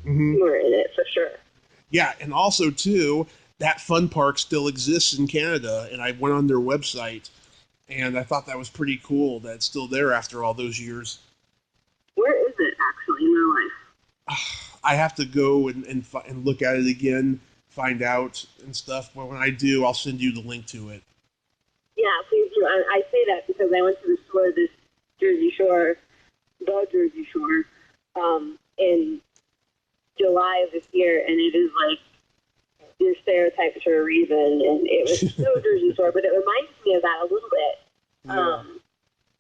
Speaker 2: humor in it for sure.
Speaker 1: Yeah, and also too, that fun park still exists in Canada, and I went on their website, and I thought that was pretty cool that it's still there after all those years.
Speaker 2: where is it actually in your life?
Speaker 1: I have to go and look at it again, find out and stuff. But when I do, I'll send you the link to it.
Speaker 2: Yeah, please do. I say that because I went to the store, the Jersey Shore, in July of this year, and it is like your stereotypes for a reason, and it was so Jersey Shore, but it reminds me of that a little bit.
Speaker 1: Yeah.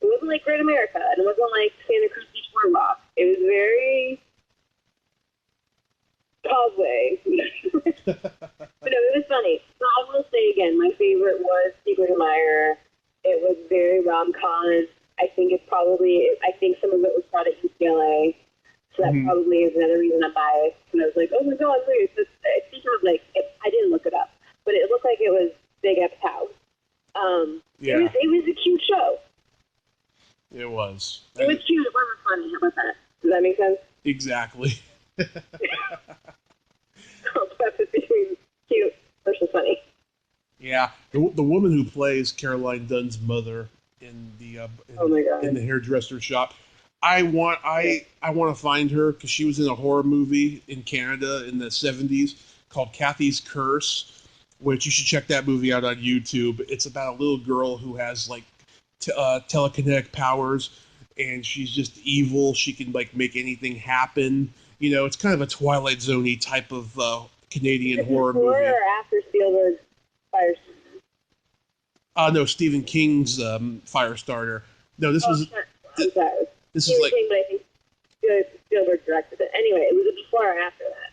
Speaker 2: It wasn't like Great America, and it wasn't like Santa Cruz Beach Boardwalk. It was very Causeway. But no, it was funny. So I will say again, my favorite was Secret Admirer. It was very rom-com. I think some of it was shot at UCLA. So that probably is another reason I'm biased. And I was like, oh my God, wait. I think it was like, I didn't look it up, but it looked like it was Big F's house.
Speaker 1: Yeah.
Speaker 2: It was a cute show.
Speaker 1: It was.
Speaker 2: It was cute. It wasn't funny. How about that? Does that make sense?
Speaker 1: Exactly.
Speaker 2: Preface between cute versus funny.
Speaker 1: Yeah. The woman who plays Caroline Dunn's mother in the in the hairdresser shop. I want to find her because she was in a horror movie in Canada in the 70s called Kathy's Curse, which you should check that movie out on YouTube. It's about a little girl who has like telekinetic powers, and she's just evil. She can like make anything happen. You know, it's kind of a Twilight Zone-y type of Canadian horror movie.
Speaker 2: Before or after Spielberg's Firestarter?
Speaker 1: No, Stephen King's Firestarter. No, this was.
Speaker 2: I'm sorry.
Speaker 1: This is like.
Speaker 2: King, but I think Spielberg directed it. Anyway, it was before or after that?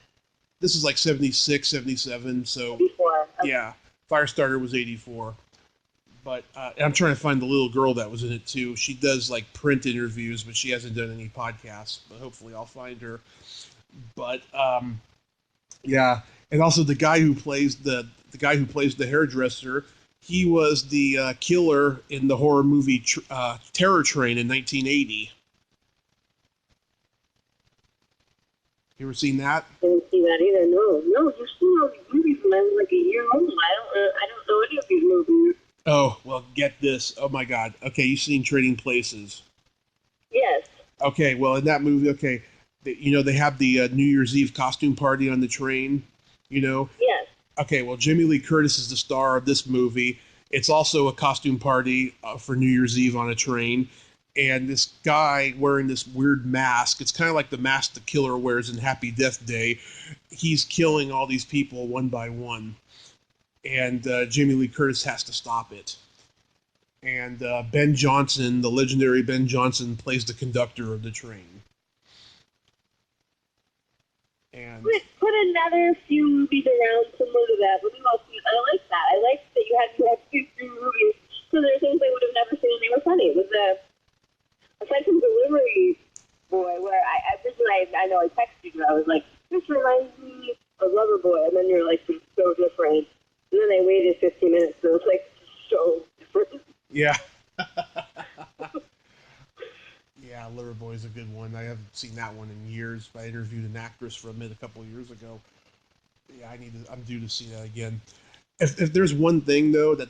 Speaker 1: This is like 76, 77, so.
Speaker 2: Before. Okay.
Speaker 1: Yeah, Firestarter was 84. But I'm trying to find the little girl that was in it too. She does like print interviews, but she hasn't done any podcasts. But hopefully, I'll find her. But yeah, and also the guy who plays the hairdresser. He was the killer in the horror movie Terror Train in 1980. You ever seen that?
Speaker 2: I didn't see that either. No, you've seen all these movies when I was like a year old. I don't know any of these movies.
Speaker 1: Oh, well, get this. Oh, my God. Okay, you've seen Trading Places.
Speaker 2: Yes.
Speaker 1: Okay, well, in that movie, okay, they have the New Year's Eve costume party on the train, Yes. Okay, well, Jamie Lee Curtis is the star of this movie. It's also a costume party for New Year's Eve on a train. And this guy wearing this weird mask, it's kind of like the mask the killer wears in Happy Death Day. He's killing all these people one by one. And Jamie Lee Curtis has to stop it. And Ben Johnson, the legendary Ben Johnson, plays the conductor of the train. And
Speaker 2: put another few movies around similar to that. I like that. I like that you had 2-3 movies. So there are things I would have never seen and they were funny. It was aside from Delivery Boy, where I know I texted you. I was like, this reminds me of Loverboy, and then you're like, it's so different. And then they waited 15 minutes, so it's like so different.
Speaker 1: Yeah. Yeah, Loverboy's a good one. I haven't seen that one in years. I interviewed an actress from it a couple of years ago. Yeah, I'm due to see that again. If there's one thing though that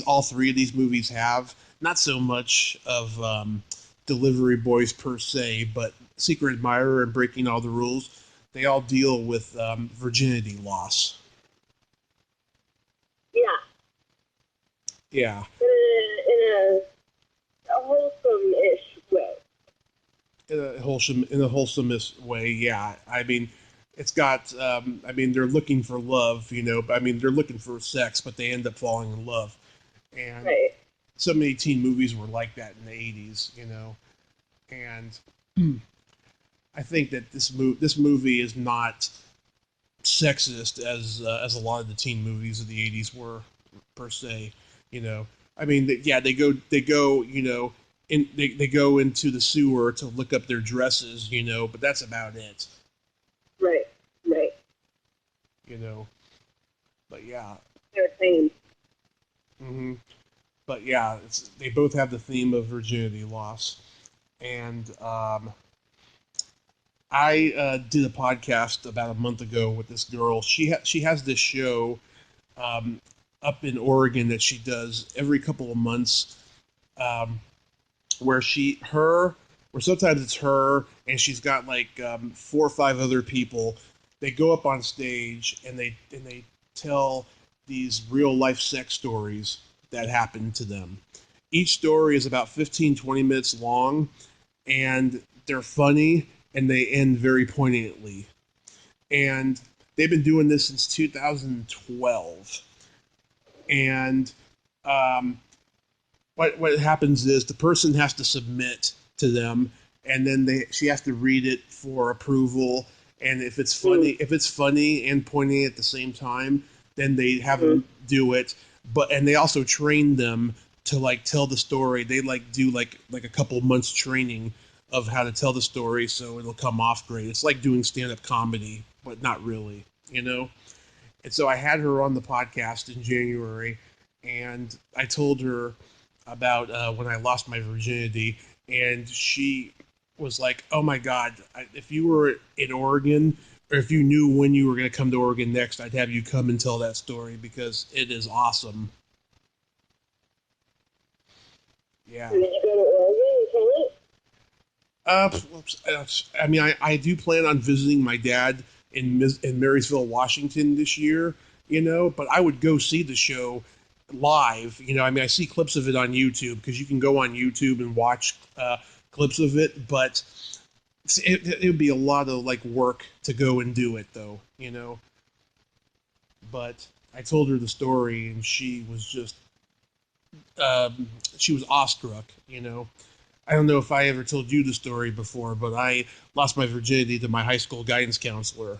Speaker 1: all three of these movies have, not so much of Delivery Boys per se, but Secret Admirer and Breaking All the Rules, they all deal with virginity loss.
Speaker 2: Yeah.
Speaker 1: Yeah.
Speaker 2: In a wholesome-ish way.
Speaker 1: In a wholesome way, yeah. I mean, it's got. They're looking for love, But they're looking for sex, but they end up falling in love. And
Speaker 2: right.
Speaker 1: So many teen movies were like that in the 80s, And I think that this movie is not sexist as a lot of the teen movies of the 80s were per se. They go they go into the sewer to look up their dresses, but that's about it.
Speaker 2: Right.
Speaker 1: But yeah.
Speaker 2: They're saying.
Speaker 1: Mm-hmm. But yeah, they both have the theme of virginity loss. And I did a podcast about a month ago with this girl. She has this show up in Oregon that she does every couple of months, where her where sometimes it's her and she's got like 4 or 5 other people. They go up on stage and they tell these real life sex stories that happened to them. Each story is about 15, 20 minutes long, and they're funny and they end very poignantly. And they've been doing this since 2012. And what happens is the person has to submit to them, and then she has to read it for approval. And if it's funny and poignant at the same time, then they have them do it. And they also train them to like tell the story. They like do like a couple months training of how to tell the story so it'll come off great. It's like doing stand-up comedy, but not really, you know? And so I had her on the podcast in January, and I told her about when I lost my virginity, and she was like, oh my God, if you were in Oregon, or if you knew when you were going to come to Oregon next, I'd have you come and tell that story because it is awesome. Yeah.
Speaker 2: Did you go to Oregon and tell it?
Speaker 1: I mean, I do plan on visiting my dad in Marysville, Washington this year, you know, but I would go see the show live. You know, I mean, I see clips of it on YouTube because you can go on YouTube and watch clips of it, but it would be a lot of like work to go and do it though, you know. But I told her the story and she was just, she was awestruck, you know. I don't know if I ever told you the story before, but I lost my virginity to my high school guidance counselor.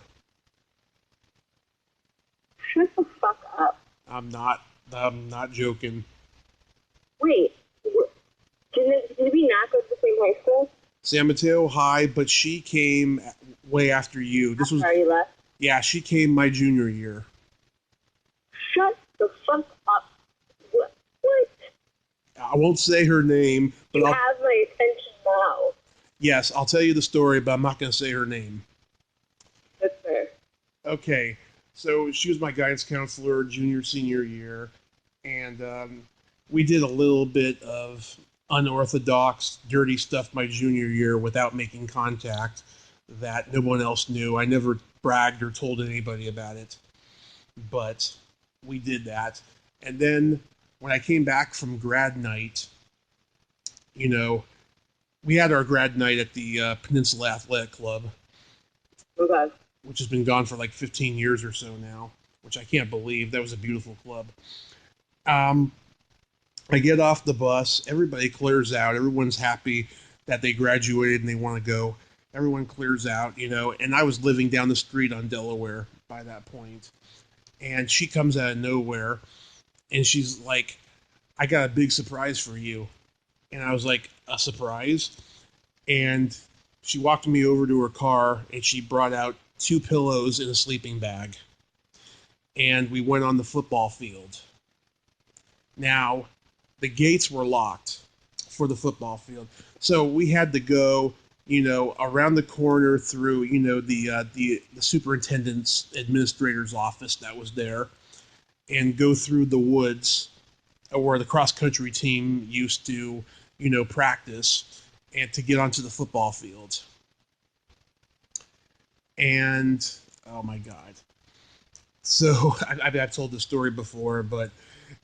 Speaker 2: Shut the fuck up.
Speaker 1: I'm not joking.
Speaker 2: Wait, did we not go to the same high school?
Speaker 1: San Mateo High, but she came way after you. This was
Speaker 2: after you left?
Speaker 1: Yeah, she came my junior year.
Speaker 2: Shut the fuck up. What?
Speaker 1: I won't say her name, but
Speaker 2: you have my attention now.
Speaker 1: Yes, I'll tell you the story, but I'm not going to say her name.
Speaker 2: That's fair.
Speaker 1: Okay, so she was my guidance counselor junior, senior year, and we did a little bit of unorthodox, dirty stuff my junior year without making contact that no one else knew. I never bragged or told anybody about it, but we did that. And then when I came back from grad night, you know, we had our grad night at the Peninsula Athletic Club,
Speaker 2: okay,
Speaker 1: which has been gone for like 15 years or so now, which I can't believe. That was a beautiful club. I get off the bus. Everybody clears out. Everyone's happy that they graduated and they want to go. Everyone clears out, you know, and I was living down the street on Delaware by that point. And she comes out of nowhere, and she's like, I got a big surprise for you. And I was like, a surprise? And she walked me over to her car, and she brought out 2 pillows and a sleeping bag. And we went on the football field. Now, the gates were locked for the football field. So we had to go, you know, around the corner through, you know, the superintendent's administrator's office that was there, and go through the woods where the cross-country team used to, you know, practice, and to get onto the football field. And, oh my God. So, I've told this story before, but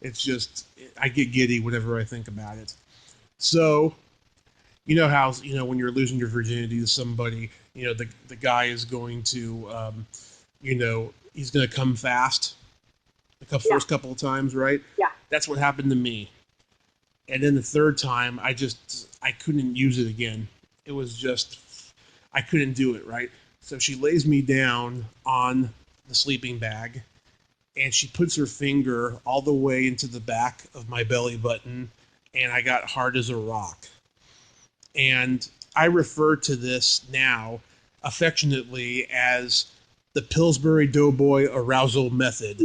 Speaker 1: it's just, I get giddy whenever I think about it. So, you know how, you know, when you're losing your virginity to somebody, you know, the guy is going to, you know, he's going to come fast first couple of times, right?
Speaker 2: Yeah.
Speaker 1: That's what happened to me. And then the third time, I couldn't use it again. It was just, I couldn't do it, right? So she lays me down on the sleeping bag, and she puts her finger all the way into the back of my belly button, and I got hard as a rock. And I refer to this now affectionately as the Pillsbury Doughboy arousal method.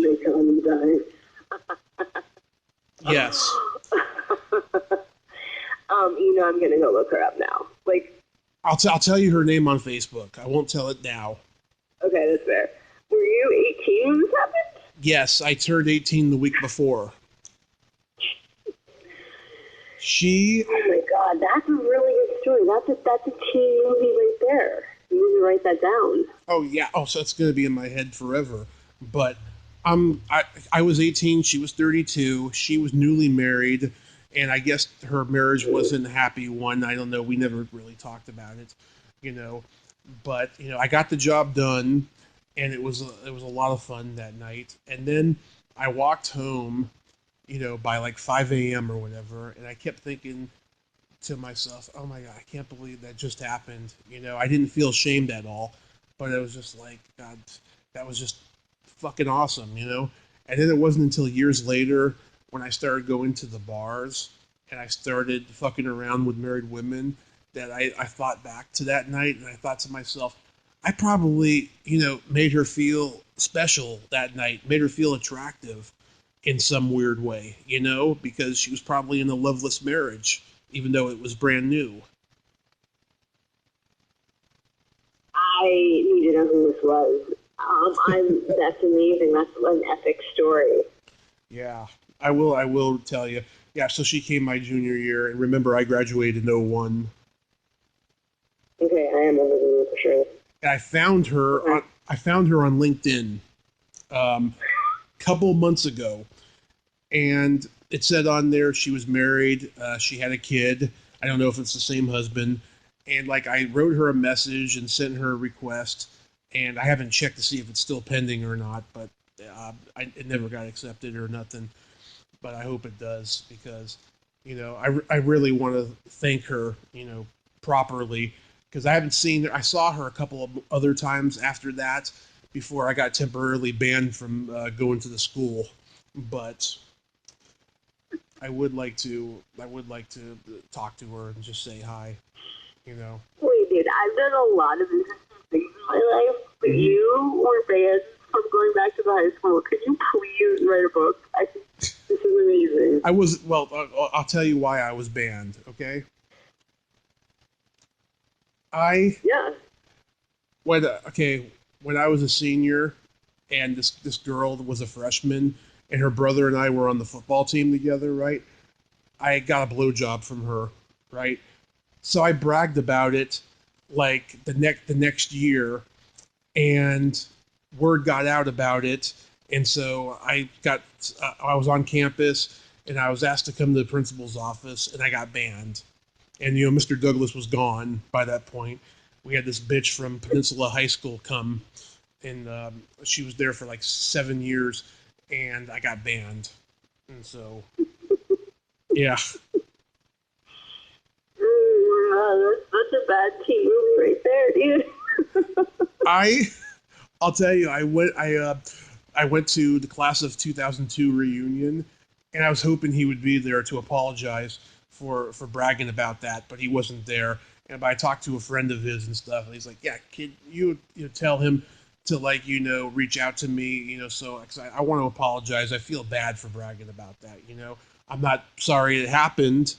Speaker 1: Yes.
Speaker 2: You know, I'm gonna go look her up now. Like,
Speaker 1: I'll tell you her name on Facebook. I won't tell it now.
Speaker 2: Okay, that's fair. Were you 18 when this happened?
Speaker 1: Yes, I turned 18 the week before.
Speaker 2: Oh my God, that's a really good story. That's a teen movie right there. You need to write that down.
Speaker 1: Oh yeah. Oh, so it's gonna be in my head forever. But I was 18. She was 32. She was newly married, and I guess her marriage wasn't a happy one. I don't know. We never really talked about it, you know. But I got the job done, and it was a lot of fun that night. And then I walked home, by like 5 a.m. or whatever, and I kept thinking to myself, "Oh my God, I can't believe that just happened." I didn't feel ashamed at all, but it was just like, God, that was just fucking awesome. And then it wasn't until years later when I started going to the bars and I started fucking around with married women that I thought back to that night, and I thought to myself, I probably, made her feel special that night, made her feel attractive in some weird way, because she was probably in a loveless marriage, even though it was brand new.
Speaker 2: I need to know who this was. That's amazing. That's an epic story.
Speaker 1: Yeah, I will tell you. Yeah, so she came my junior year, and remember, I graduated in '01.
Speaker 2: Okay, I remember the for sure.
Speaker 1: And I found her. Okay. I found her on LinkedIn, couple months ago, and it said on there she was married. She had a kid. I don't know if it's the same husband. And like I wrote her a message and sent her a request, and I haven't checked to see if it's still pending or not. But it never got accepted or nothing. But I hope it does, because I really want to thank her properly, because I haven't seen her. I saw her a couple of other times after that before I got temporarily banned from going to the school. But I would like to talk to her and just say hi.
Speaker 2: Wait, dude, I've done a lot of interesting things in my life, but you were banned from going back to the high school. Could you please write a book? I think this is amazing.
Speaker 1: I'll tell you why I was banned, okay? When I was a senior and this girl was a freshman and her brother and I were on the football team together, right? I got a blowjob from her, right? So I bragged about it like the next year, and word got out about it, and so I was on campus and I was asked to come to the principal's office, and I got banned. And Mr. Douglas was gone by that point. We had this bitch from Peninsula High School come, and she was there for like 7 years, and I got banned. And so, yeah.
Speaker 2: That's a bad teen movie right there, dude.
Speaker 1: I'll tell you, I went to the class of 2002 reunion, and I was hoping he would be there to apologize for bragging about that, but he wasn't there. And I talked to a friend of his and stuff, and he's like, "Yeah, kid, you tell him to reach out to me, so 'cause I want to apologize. I feel bad for bragging about that, I'm not sorry it happened,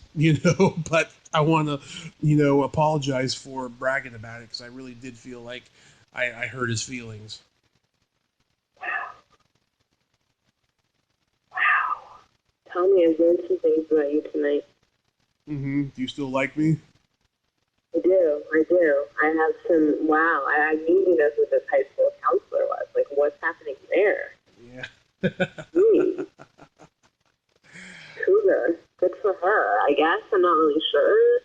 Speaker 1: but I want to, apologize for bragging about it, because I really did feel like I hurt his feelings."
Speaker 2: Wow. Tell me, I've learned some things about you tonight.
Speaker 1: Do you still like me?
Speaker 2: I do. I have some, wow, I need to know who this high school counselor was. Like, what's happening there?
Speaker 1: Yeah.
Speaker 2: Cougar. Good for her, I guess. I'm not really sure.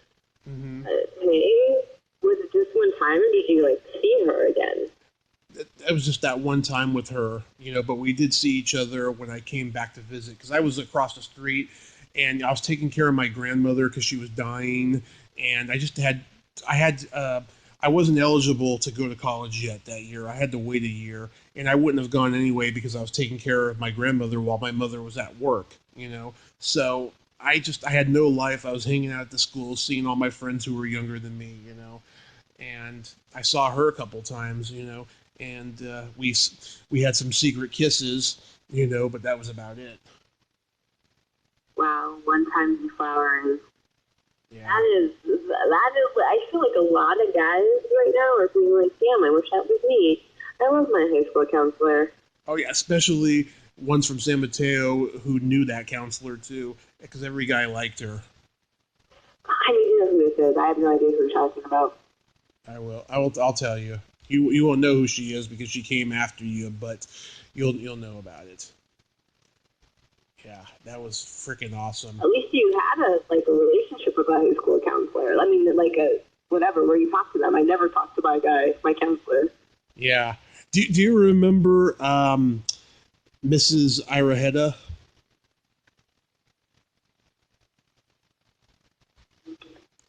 Speaker 2: Hey, was it just one time, or did you, see her again?
Speaker 1: It was just that one time with her, but we did see each other when I came back to visit, because I was across the street, and I was taking care of my grandmother because she was dying, and I wasn't eligible to go to college yet that year. I had to wait a year, and I wouldn't have gone anyway because I was taking care of my grandmother while my mother was at work, So I had no life. I was hanging out at the school, seeing all my friends who were younger than me, and I saw her a couple times, and we had some secret kisses, but that was about it.
Speaker 2: Wow, one time flowers.
Speaker 1: Yeah.
Speaker 2: That is, I feel like a lot of guys right now are being like, damn, I wish that was me. I love my high school counselor.
Speaker 1: Oh, yeah, especially ones from San Mateo who knew that counselor, too, because every guy liked her.
Speaker 2: I need to know who this is. I have no idea who you're talking about.
Speaker 1: I will. I'll tell you. You won't know who she is because she came after you, but you'll know about it. Yeah, that was freaking awesome.
Speaker 2: At least you had a relationship with a high school counselor. I mean, whatever, where you talk to them. I never talked to my counselor.
Speaker 1: Yeah. Do you remember Mrs. Iraheta?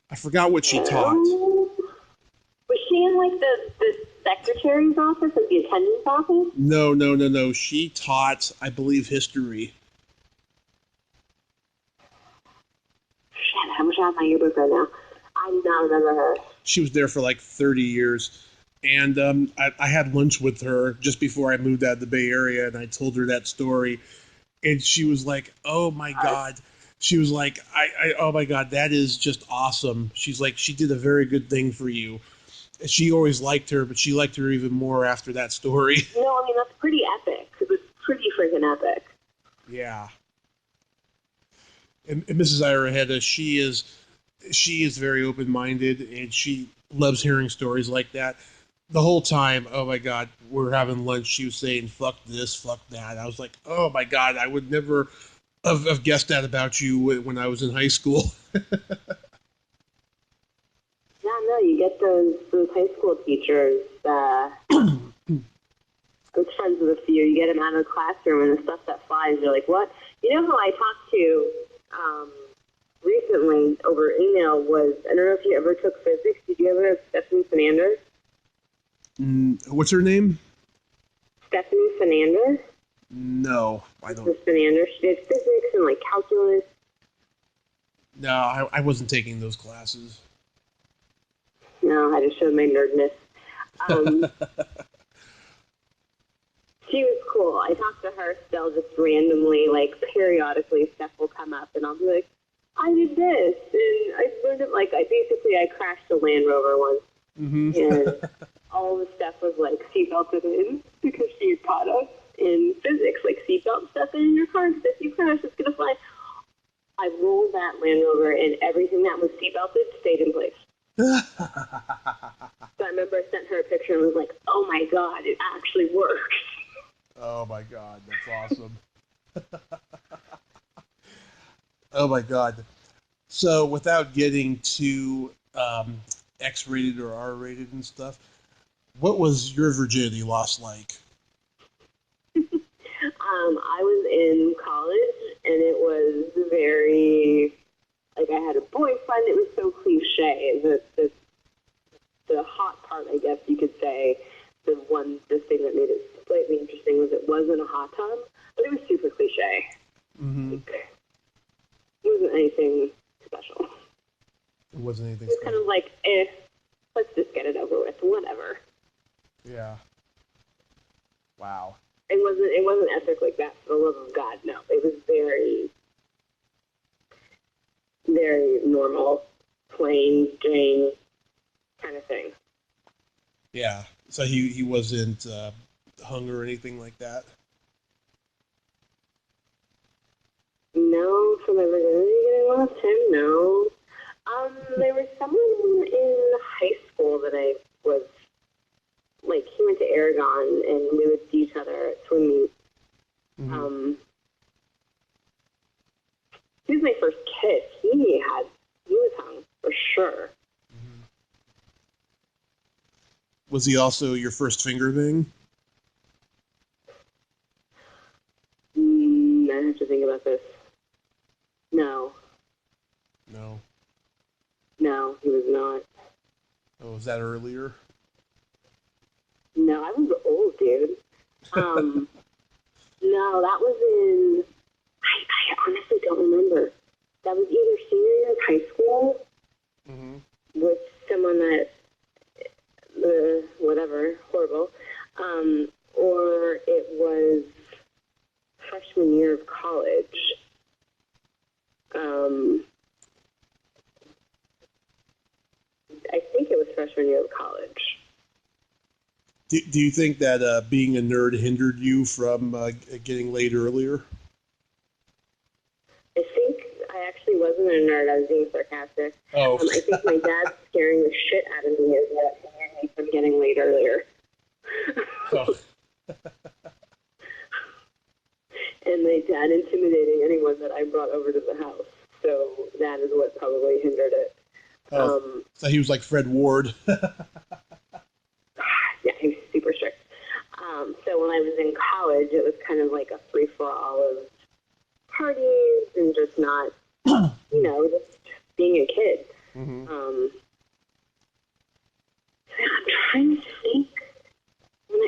Speaker 1: I forgot what she taught.
Speaker 2: Was she in the secretary's office, like the attendant's office?
Speaker 1: No. She taught, I believe, history.
Speaker 2: Shit, I wish I had my yearbook right now. I do not remember her.
Speaker 1: She was there for like 30 years. And I had lunch with her just before I moved out of the Bay Area, and I told her that story. And she was like, oh, my God. She was like, oh, my God, that is just awesome. She's like, she did a very good thing for you. She always liked her, but she liked her even more after that story.
Speaker 2: No, I mean, that's pretty epic. It was pretty freaking epic.
Speaker 1: Yeah. And Mrs. Iraheta, she is very open-minded, and she loves hearing stories like that. The whole time, oh my God, we're having lunch, she was saying, fuck this, fuck that. I was like, oh my God, I would never have guessed that about you when I was in high school.
Speaker 2: Yeah, no, you get those high school teachers, good friends with a few. You get them out of the classroom and the stuff that flies, you're like, what? You know who I talked to recently over email was, I don't know if you ever took physics. Did you ever have Stephanie Fernandez?
Speaker 1: What's her name?
Speaker 2: Stephanie Fernandez?
Speaker 1: No, I don't.
Speaker 2: Miss Fernandez. She did physics and calculus.
Speaker 1: No, I wasn't taking those classes.
Speaker 2: No, I just showed my nerdness. She was cool. I talk to her still just randomly, periodically stuff will come up and I'll be like, I did this, and I learned it, I crashed a Land Rover once, and all the stuff was, seatbelted in, because she had taught us in physics, seatbelt stuff in your car, because if you crash, it's going to fly. I rolled that Land Rover, and everything that was seatbelted stayed in place. So I remember I sent her a picture and was like, oh my God, it actually works.
Speaker 1: Oh my God, that's awesome. Oh my God. So without getting too X-rated or R-rated and stuff, what was your virginity loss like?
Speaker 2: I was in college, and it was very, I had a boyfriend. It was so cliche. The hot part, I guess you could say, the thing that made it slightly interesting was it wasn't a hot tub, but it was super cliche.
Speaker 1: Mm-hmm.
Speaker 2: It wasn't anything special.
Speaker 1: It wasn't anything
Speaker 2: special. It was kind of let's just get it over with, whatever.
Speaker 1: Yeah. Wow.
Speaker 2: It wasn't epic like that, for the love of God, no. It was very, very normal, plain Jane kind of thing.
Speaker 1: Yeah. So he wasn't hung or anything like that?
Speaker 2: No, for my virginity getting lost, him, no. There was someone in high school that I was, he went to Aragon, and we would see each other at swim meet. Mm-hmm. He was my first kiss. He was hung, for sure.
Speaker 1: Mm-hmm. Was he also your first finger thing?
Speaker 2: I have to think about this. No.
Speaker 1: No.
Speaker 2: No, he was not.
Speaker 1: Oh, was that earlier?
Speaker 2: No, I was old, dude. No, that was in, I honestly don't remember. That was either senior year of high school with someone that, whatever, horrible, or it was freshman year of college. I think it was freshman year of college.
Speaker 1: Do you think that being a nerd hindered you from getting laid earlier?
Speaker 2: I think I actually actually wasn't a nerd. I was being sarcastic.
Speaker 1: Oh.
Speaker 2: I think my dad's scaring the shit out of me is what hindered me from getting laid earlier.
Speaker 1: Oh.
Speaker 2: And my dad intimidating anyone that I brought over to the house. So that is what probably hindered it.
Speaker 1: Oh. So he was like Fred Ward.
Speaker 2: Yeah, he was super strict. So when I was in college, it was kind of like a free-for-all of parties and just not, just being a kid.
Speaker 1: Mm-hmm.
Speaker 2: I'm trying to think when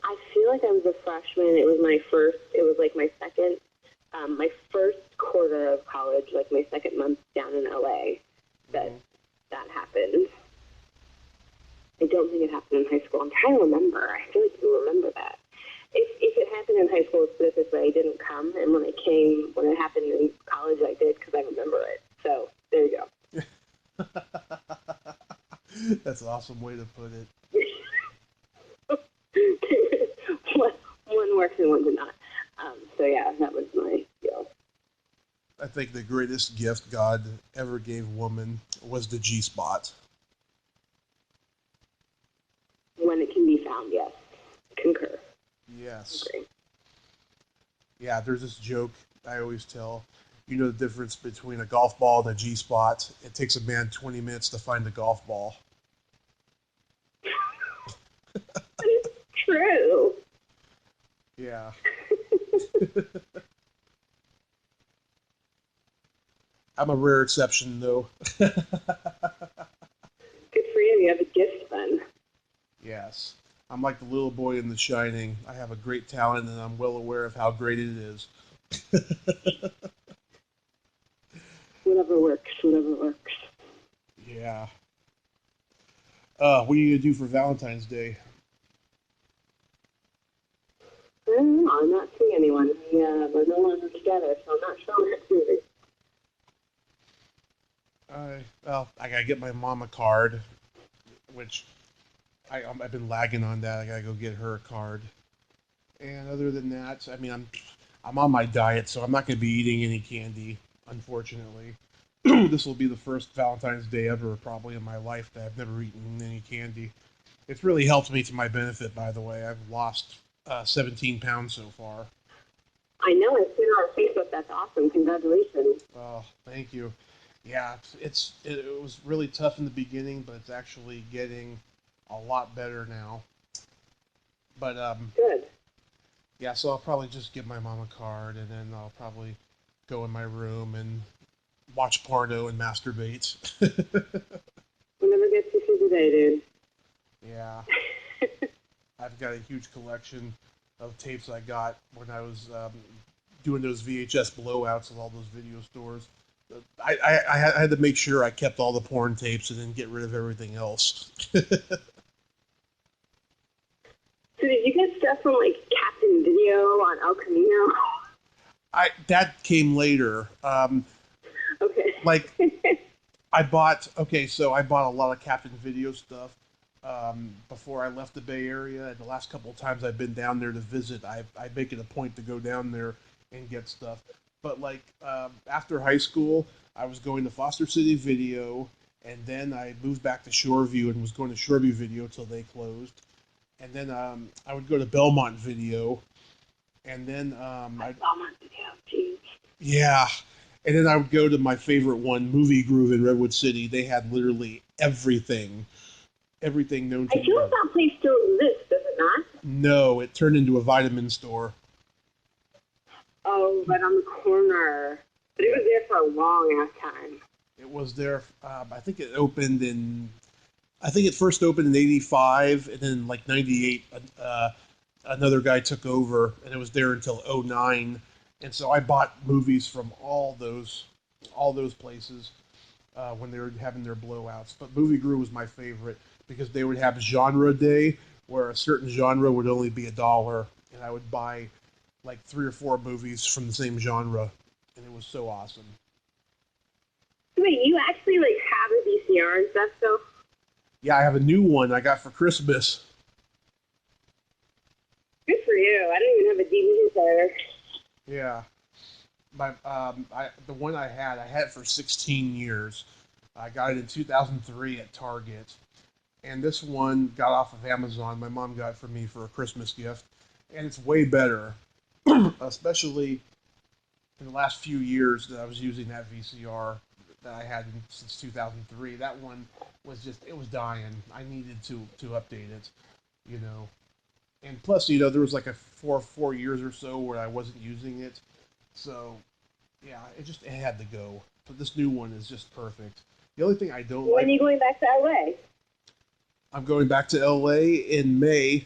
Speaker 2: I feel like I was a freshman. It was my first quarter of college, like my second month down in LA, that happened. I don't think it happened in high school. I'm trying to remember. I feel like you remember that. If it happened in high school, let's put it this way, I didn't come, and when it happened in college, I did because I remember it. So there you go.
Speaker 1: That's an awesome way to put it.
Speaker 2: One works and one did not. So yeah, that was my deal.
Speaker 1: I think the greatest gift God ever gave woman was the G-spot.
Speaker 2: When it can be found, yes. Concur.
Speaker 1: Yes.
Speaker 2: Okay.
Speaker 1: Yeah, there's this joke I always tell. You know the difference between a golf ball and a G-spot. It takes a man 20 minutes to find a golf ball.
Speaker 2: It's true.
Speaker 1: Yeah. I'm a rare exception, though.
Speaker 2: Good for you. You have a gift then.
Speaker 1: Yes. I'm like the little boy in The Shining. I have a great talent, and I'm well aware of how great it is.
Speaker 2: Whatever works.
Speaker 1: Yeah. What are you going to do for Valentine's Day?
Speaker 2: I don't know. I'm not seeing anyone. We're no longer together, so I'm not sure what to do.
Speaker 1: I got to get my mom a card, which I've been lagging on that. I got to go get her a card. And other than that, I mean, I'm on my diet, so I'm not going to be eating any candy, unfortunately. This will be the first Valentine's Day ever, probably in my life, that I've never eaten any candy. It's really helped me to my benefit, by the way. I've lost 17 pounds so far.
Speaker 2: I know. I've seen it on Facebook. That's awesome. Congratulations.
Speaker 1: Oh, thank you. Yeah, it was really tough in the beginning, but it's actually getting a lot better now. But
Speaker 2: Good.
Speaker 1: yeah, so I'll probably just give my mom a card, and then I'll probably go in my room and watch porno and masturbate.
Speaker 2: Whenever gets you through the day, dude.
Speaker 1: Yeah. I've got a huge collection of tapes I got when I was doing those VHS blowouts of all those video stores. I had to make sure I kept all the porn tapes and then get rid of everything else.
Speaker 2: So did you get stuff from like Captain Video on El Camino?
Speaker 1: That came later.
Speaker 2: Okay.
Speaker 1: Like I bought a lot of Captain Video stuff before I left the Bay Area, and the last couple of times I've been down there to visit, I make it a point to go down there and get stuff. But like after high school, I was going to Foster City Video, and then I moved back to Shoreview and was going to Shoreview Video till they closed. And then I would go to Belmont Video, and then
Speaker 2: Belmont Video, jeez.
Speaker 1: Yeah, and then I would go to my favorite one, Movie Groove in Redwood City. They had literally everything known to
Speaker 2: I feel like that place still exists, does it not?
Speaker 1: No, it turned into a vitamin store.
Speaker 2: Oh, right on the corner. But it was there for a long ass time.
Speaker 1: It was there. I think it first opened in '85, and then like '98, another guy took over, and it was there until '09. And so I bought movies from all those places when they were having their blowouts. But Movie Brew was my favorite because they would have genre day where a certain genre would only be $1, and I would buy like 3 or 4 movies from the same genre, and it was so awesome.
Speaker 2: Wait, you actually like have a VCR and stuff though?
Speaker 1: Yeah, I have a new one I got for Christmas.
Speaker 2: Good for you. I don't even have a DVD player.
Speaker 1: Yeah. The one I had it for 16 years. I got it in 2003 at Target, and this one got off of Amazon. My mom got it for me for a Christmas gift, and it's way better, especially in the last few years that I was using that VCR that I had since 2003. That one was it was dying. I needed to update it, you know. And plus, there was like a four years or so where I wasn't using it, so yeah, it had to go. But this new one is just perfect. The only thing I don't like.
Speaker 2: When are you going back to LA?
Speaker 1: I'm going back to LA in May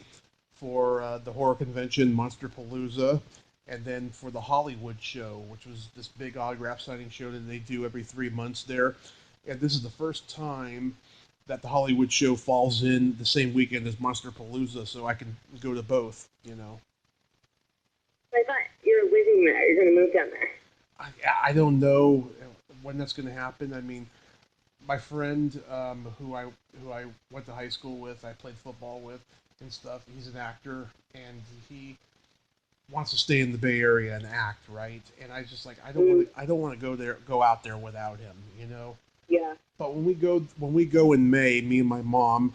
Speaker 1: for the horror convention Monsterpalooza, and then for the Hollywood show, which was this big autograph signing show that they do every 3 months there. And this is the first time that the Hollywood show falls in the same weekend as Monsterpalooza, so I can go to both.
Speaker 2: I thought you were living there. You're going to move down there.
Speaker 1: I don't know when that's going to happen. I mean, my friend who I went to high school with, I played football with and stuff. He's an actor, and he wants to stay in the Bay Area and act, right? And I just like I don't want to go out there without him.
Speaker 2: Yeah.
Speaker 1: But when we go in May, me and my mom,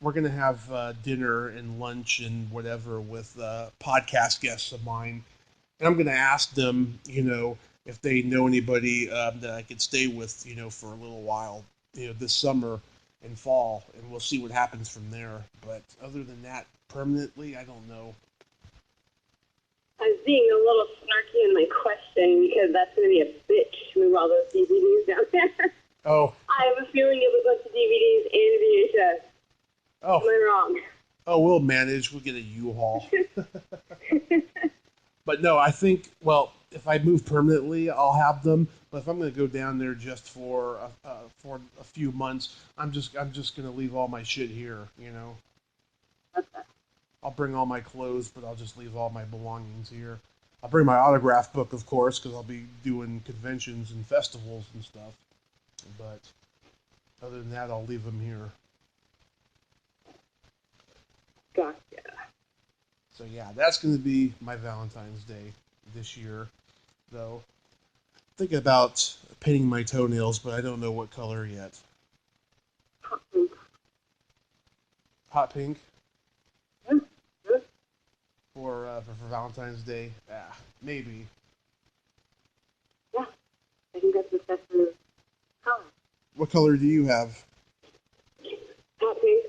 Speaker 1: we're gonna have dinner and lunch and whatever with podcast guests of mine, and I'm gonna ask them, if they know anybody that I could stay with, for a little while, this summer and fall, and we'll see what happens from there. But other than that, permanently, I don't know.
Speaker 2: I was being a little snarky in my question because that's going to be a bitch to move all those DVDs down there.
Speaker 1: Oh.
Speaker 2: I have a feeling you have a bunch of DVDs and VHS.
Speaker 1: Oh.
Speaker 2: Am I wrong?
Speaker 1: Oh, we'll manage. We'll get a U-Haul. But no, I think, well, if I move permanently, I'll have them. But if I'm going to go down there just for a few months, I'm just going to leave all my shit here,
Speaker 2: Okay.
Speaker 1: I'll bring all my clothes, but I'll just leave all my belongings here. I'll bring my autograph book, of course, because I'll be doing conventions and festivals and stuff. But other than that, I'll leave them here.
Speaker 2: Gotcha.
Speaker 1: So yeah, that's going to be my Valentine's Day this year, though. Thinking about painting my toenails, but I don't know what color yet.
Speaker 2: Hot pink.
Speaker 1: Hot pink?
Speaker 2: Mm-hmm.
Speaker 1: For Valentine's Day? Maybe.
Speaker 2: Yeah, I think that's the best color.
Speaker 1: What color do you have?
Speaker 2: Hot pink.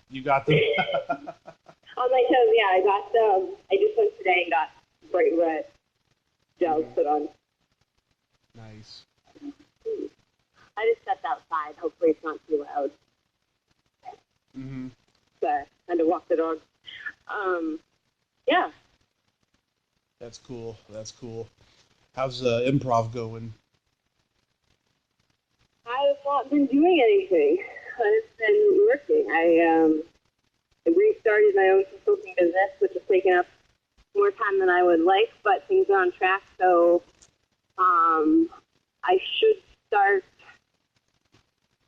Speaker 1: You got them?
Speaker 2: On my toes, yeah, I got them. I just went today and got bright red gels put on.
Speaker 1: Nice.
Speaker 2: I just stepped outside. Hopefully it's not too loud.
Speaker 1: Mm-hmm.
Speaker 2: So I had to walk the dog. Yeah.
Speaker 1: That's cool. How's improv going?
Speaker 2: I have not been doing anything. I've been working. I restarted my own consulting business, which has taken up more time than I would like, but things are on track, so I should start.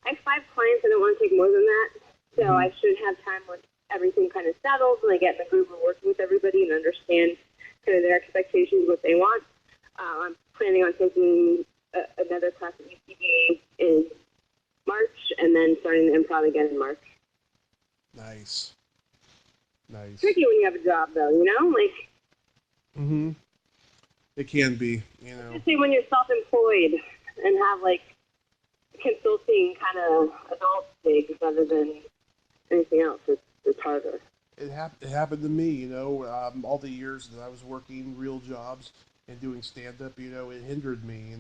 Speaker 2: I have 5 clients. I don't want to take more than that, so I should have time with everything kind of settled when I get in the groove of working with everybody and understand kind of their expectations, what they want. I'm planning on taking another class at UCB in March, and then starting the improv again in March.
Speaker 1: Nice.
Speaker 2: Tricky when you have a job, though, like.
Speaker 1: Mm-hmm. It can be,
Speaker 2: Especially when you're self-employed and have like consulting kind of adult gigs rather than anything else. It's harder.
Speaker 1: It happened to me, all the years that I was working real jobs and doing stand-up, it hindered me,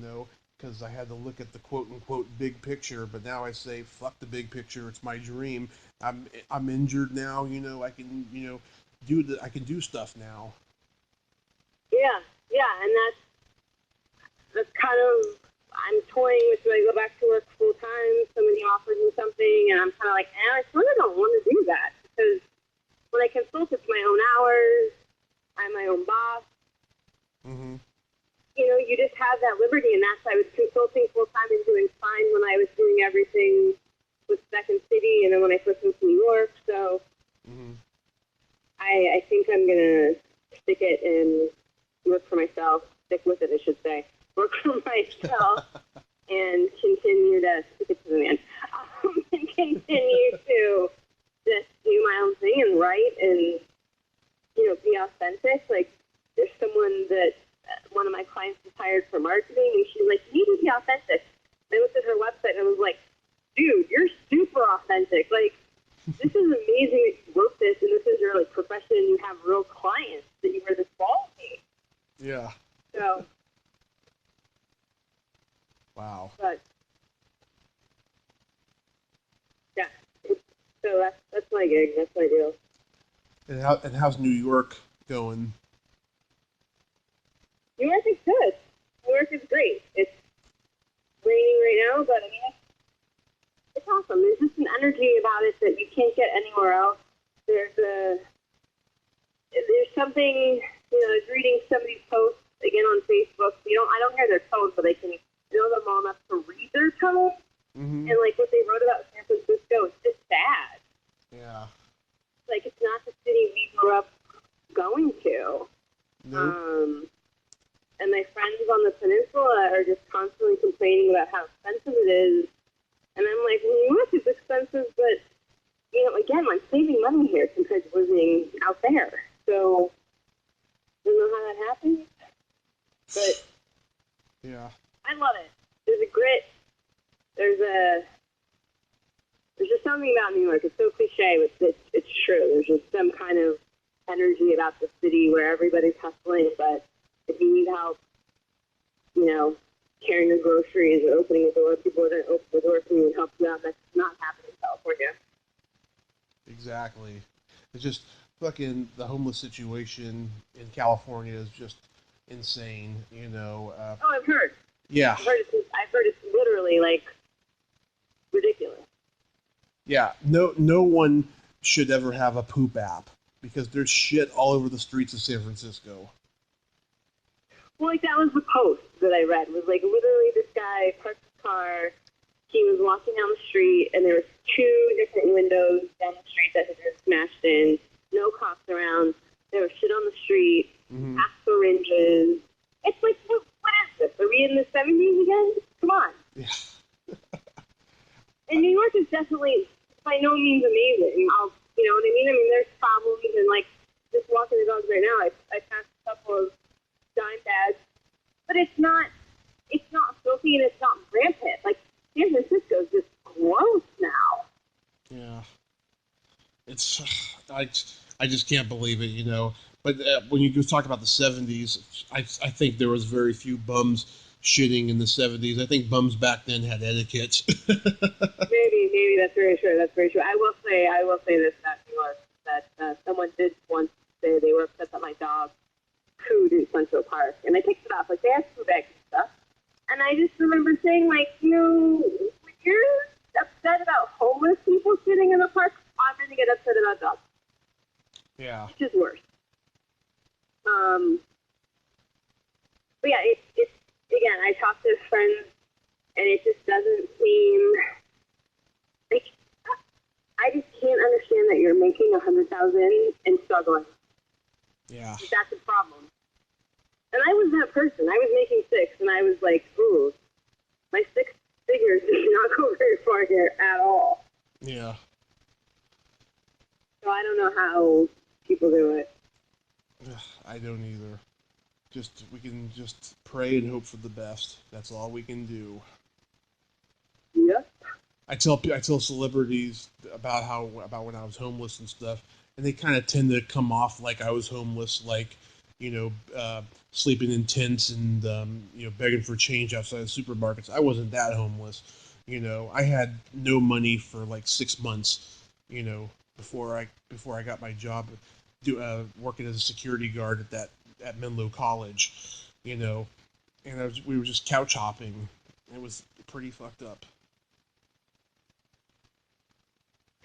Speaker 1: because I had to look at the quote-unquote big picture, but now I say, fuck the big picture, it's my dream. I'm injured now, I can, I can do stuff now.
Speaker 2: Yeah, and that's kind of, I'm toying with, do I go back to work full-time? Somebody offers me something, and I'm kind of like, I sort of don't want to do that, because when I consult, it's my own hours, I'm my own boss.
Speaker 1: Mm-hmm.
Speaker 2: You just have that liberty, and that's, I was consulting full-time and doing fine when I was doing everything with Second City, and then when I first moved to New York, so I think I'm going to stick it and work for myself, stick with it, I should say, work for myself, and continue to stick it to the man, and continue to just do my own thing and write and, be authentic. Like, there's someone that one of my clients was hired for marketing, and she's like, you need to be authentic. I looked at her website and I was like, dude, you're super authentic. Like, this is amazing that you wrote this, and this is your, like, profession, and you have real clients, that you were this quality.
Speaker 1: Yeah.
Speaker 2: So.
Speaker 1: Wow.
Speaker 2: But, yeah. So that's my gig. That's my deal.
Speaker 1: And how's New York going?
Speaker 2: New York is good. New York is great. It's raining right now, but I mean, it's awesome. There's just an energy about it that you can't get anywhere else. There's something, I was reading somebody's post again on Facebook. I don't hear their tone, but I can know them all enough to read their tone.
Speaker 1: Mm-hmm.
Speaker 2: And like what they wrote about San Francisco, it's just sad.
Speaker 1: Yeah.
Speaker 2: Like, it's not the city we grew up going to.
Speaker 1: Nope.
Speaker 2: And my friends on the peninsula are just constantly complaining about how expensive it is. And I'm like, New York is expensive, but, again, I'm saving money here compared to living out there. So, I don't know how that happens, but
Speaker 1: yeah,
Speaker 2: I love it. There's a grit. There's just something about New York. It's so cliche, but it's true. There's just some kind of energy about the city where everybody's hustling, but if you need help, carrying your groceries or opening a door, people are going to open the door for you and help you out. That's not happening in California.
Speaker 1: Exactly. It's just fucking the homeless situation in California is just insane,
Speaker 2: Oh, I've heard.
Speaker 1: Yeah.
Speaker 2: I've heard it's literally, like, ridiculous.
Speaker 1: Yeah. No one should ever have a poop app because there's shit all over the streets of San Francisco.
Speaker 2: Well, like, that was the post that I read. It was, like, literally this guy parked his car. He was walking down the street, and there was 2 different windows down the street that had been smashed in. No cops around. There was shit on the street.
Speaker 1: Mm-hmm.
Speaker 2: Half syringes. It's like, what is this? Are we in the 70s again? Come on.
Speaker 1: Yeah.
Speaker 2: And New York is definitely, by no means, amazing. You know what I mean? I mean, there's problems, and, like, just walking the dogs right now, I passed a couple of dime bags, but it's not filthy and it's not rampant. Like, San Francisco is just gross now.
Speaker 1: Yeah. It's, I just can't believe it, But when you talk about the 70s, I think there was very few bums shitting in the 70s. I think bums back then had etiquette.
Speaker 2: Maybe that's very true. That's very true. I will say this about New York, that someone did once say they were upset that my dog pooed in Central Park, and I picked it up. Like, they have food bags and stuff, and I just remember saying, like, when you're upset about homeless people sitting in the park, I'm going to get upset about dogs.
Speaker 1: Yeah.
Speaker 2: Which is worse. But yeah, it's again, I talk to friends, and it just doesn't seem like, I just can't understand that you're making $100,000 and struggling.
Speaker 1: Yeah.
Speaker 2: That's a problem. And I was that person. I was making 6, and I was like, ooh, my 6 figures did not go very far here at all.
Speaker 1: Yeah.
Speaker 2: So I don't know how people do it.
Speaker 1: I don't either. We can just pray and hope for the best. That's all we can do.
Speaker 2: Yep.
Speaker 1: I tell celebrities about when I was homeless and stuff, and they kind of tend to come off like I was homeless, like, sleeping in tents and begging for change outside of supermarkets. I wasn't that homeless. I had no money for like 6 months. Before I got my job, working as a security guard at Menlo College. And we were just couch hopping. It was pretty fucked up.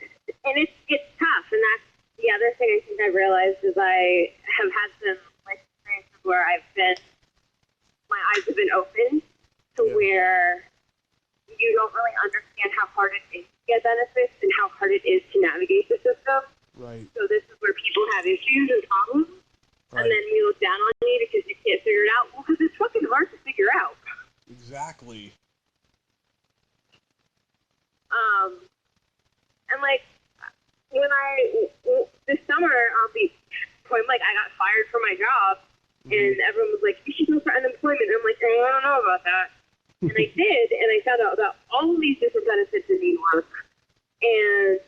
Speaker 2: And it's tough, and that's the other thing I think I realized is I have had some experiences where my eyes have been opened to where you don't really understand how hard it is to get benefits and how hard it is to navigate the system.
Speaker 1: Right.
Speaker 2: So this is where people have issues and problems, right. And then we look down on you because you can't this summer, I'm like, I got fired from my job, and everyone was like, you should go for unemployment. And I'm like, oh, I don't know about that. And I did, and I found out about all of these different benefits in New York. And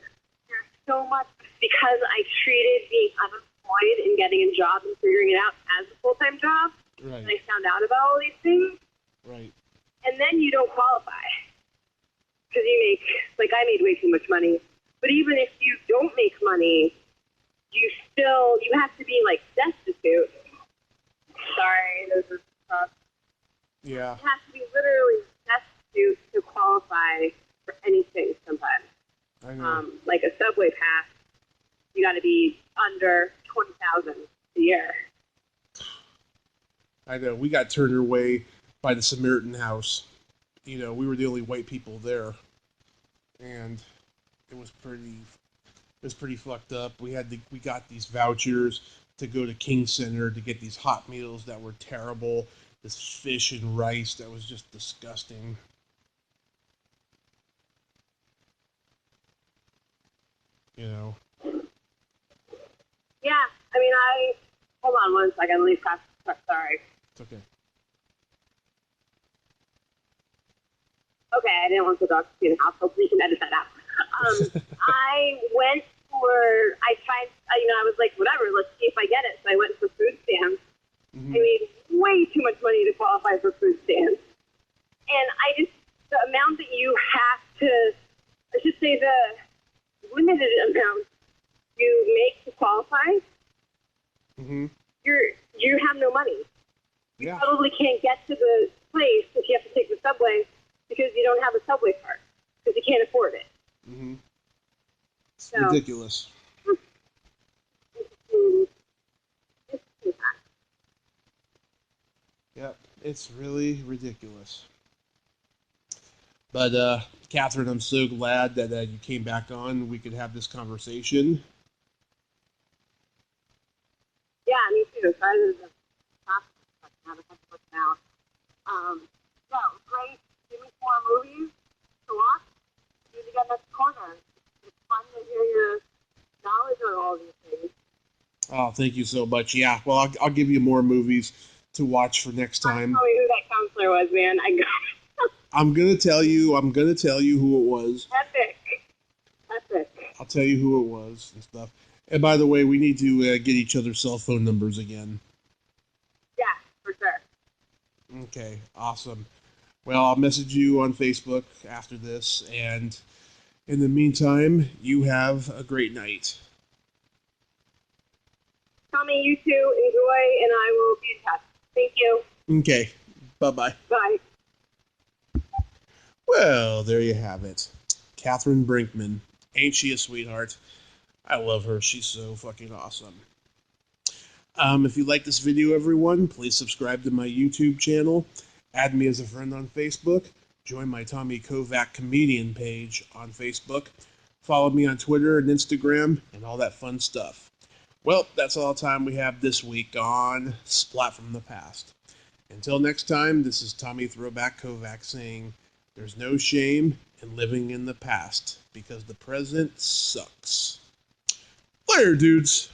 Speaker 2: there's so much, because I treated being unemployed and getting a job and figuring it out as a full-time job. Right. And I found out about all these things. Right. And then you don't qualify. Because you make, like, I made way too much money. But even if you don't make money, you have to be, like, destitute. Sorry, this is tough. Yeah. You have to be literally destitute to qualify for anything sometimes. I know. Like a subway pass, you got to be under $20,000 a year.
Speaker 1: I know. We got turned away by the Samaritan House. You know, we were the only white people there, and it was pretty fucked up. We got these vouchers to go to King Center to get these hot meals that were terrible. This fish and rice that was just disgusting. You know.
Speaker 2: Yeah, I mean, hold on one second. Leave fast. Sorry.
Speaker 1: It's okay.
Speaker 2: Okay, I didn't want the dog to see in the house. Hopefully you can edit that out. I went I was like, whatever, let's see if I get it. So I went for food stamps. Mm-hmm. I made way too much money to qualify for food stamps. And the amount that you have to, I should say the limited amount you make to qualify,
Speaker 1: mm-hmm.
Speaker 2: You have no money.
Speaker 1: Yeah.
Speaker 2: You probably can't get to the place if you have to take the subway because you don't have a subway card because you can't afford it.
Speaker 1: Mm-hmm. It's ridiculous. Yep, it's really ridiculous. But, Catherine, I'm so glad that you came back on. We could have this conversation.
Speaker 2: Yeah, me too. Sorry, there's a topic I haven't looked down. Yeah, it was great. Give me 4 movies to watch. You need to get next corner. It's fun to hear your knowledge on all these things.
Speaker 1: Oh, thank you so much. Yeah, well, I'll give you more movies to watch for next time.
Speaker 2: Tell me who that counselor was, man.
Speaker 1: I'm gonna tell you who it was.
Speaker 2: Epic.
Speaker 1: I'll tell you who it was and stuff. And by the way, we need to get each other's cell phone numbers again.
Speaker 2: Yeah, for sure.
Speaker 1: Okay, awesome. Well, I'll message you on Facebook after this, and in the meantime, you have a great night.
Speaker 2: Tommy, you too. Enjoy, and I will be in touch. Thank you.
Speaker 1: Okay. Bye-bye.
Speaker 2: Bye.
Speaker 1: Well, there you have it. Catherine Brinkman. Ain't she a sweetheart? I love her. She's so fucking awesome. If you like this video, everyone, please subscribe to my YouTube channel. Add me as a friend on Facebook. Join my Tommy Kovac comedian page on Facebook. Follow me on Twitter and Instagram and all that fun stuff. Well, that's all the time we have this week on Splat from the Past. Until next time, this is Tommy Throwback Kovac saying, there's no shame in living in the past because the present sucks. Later, dudes.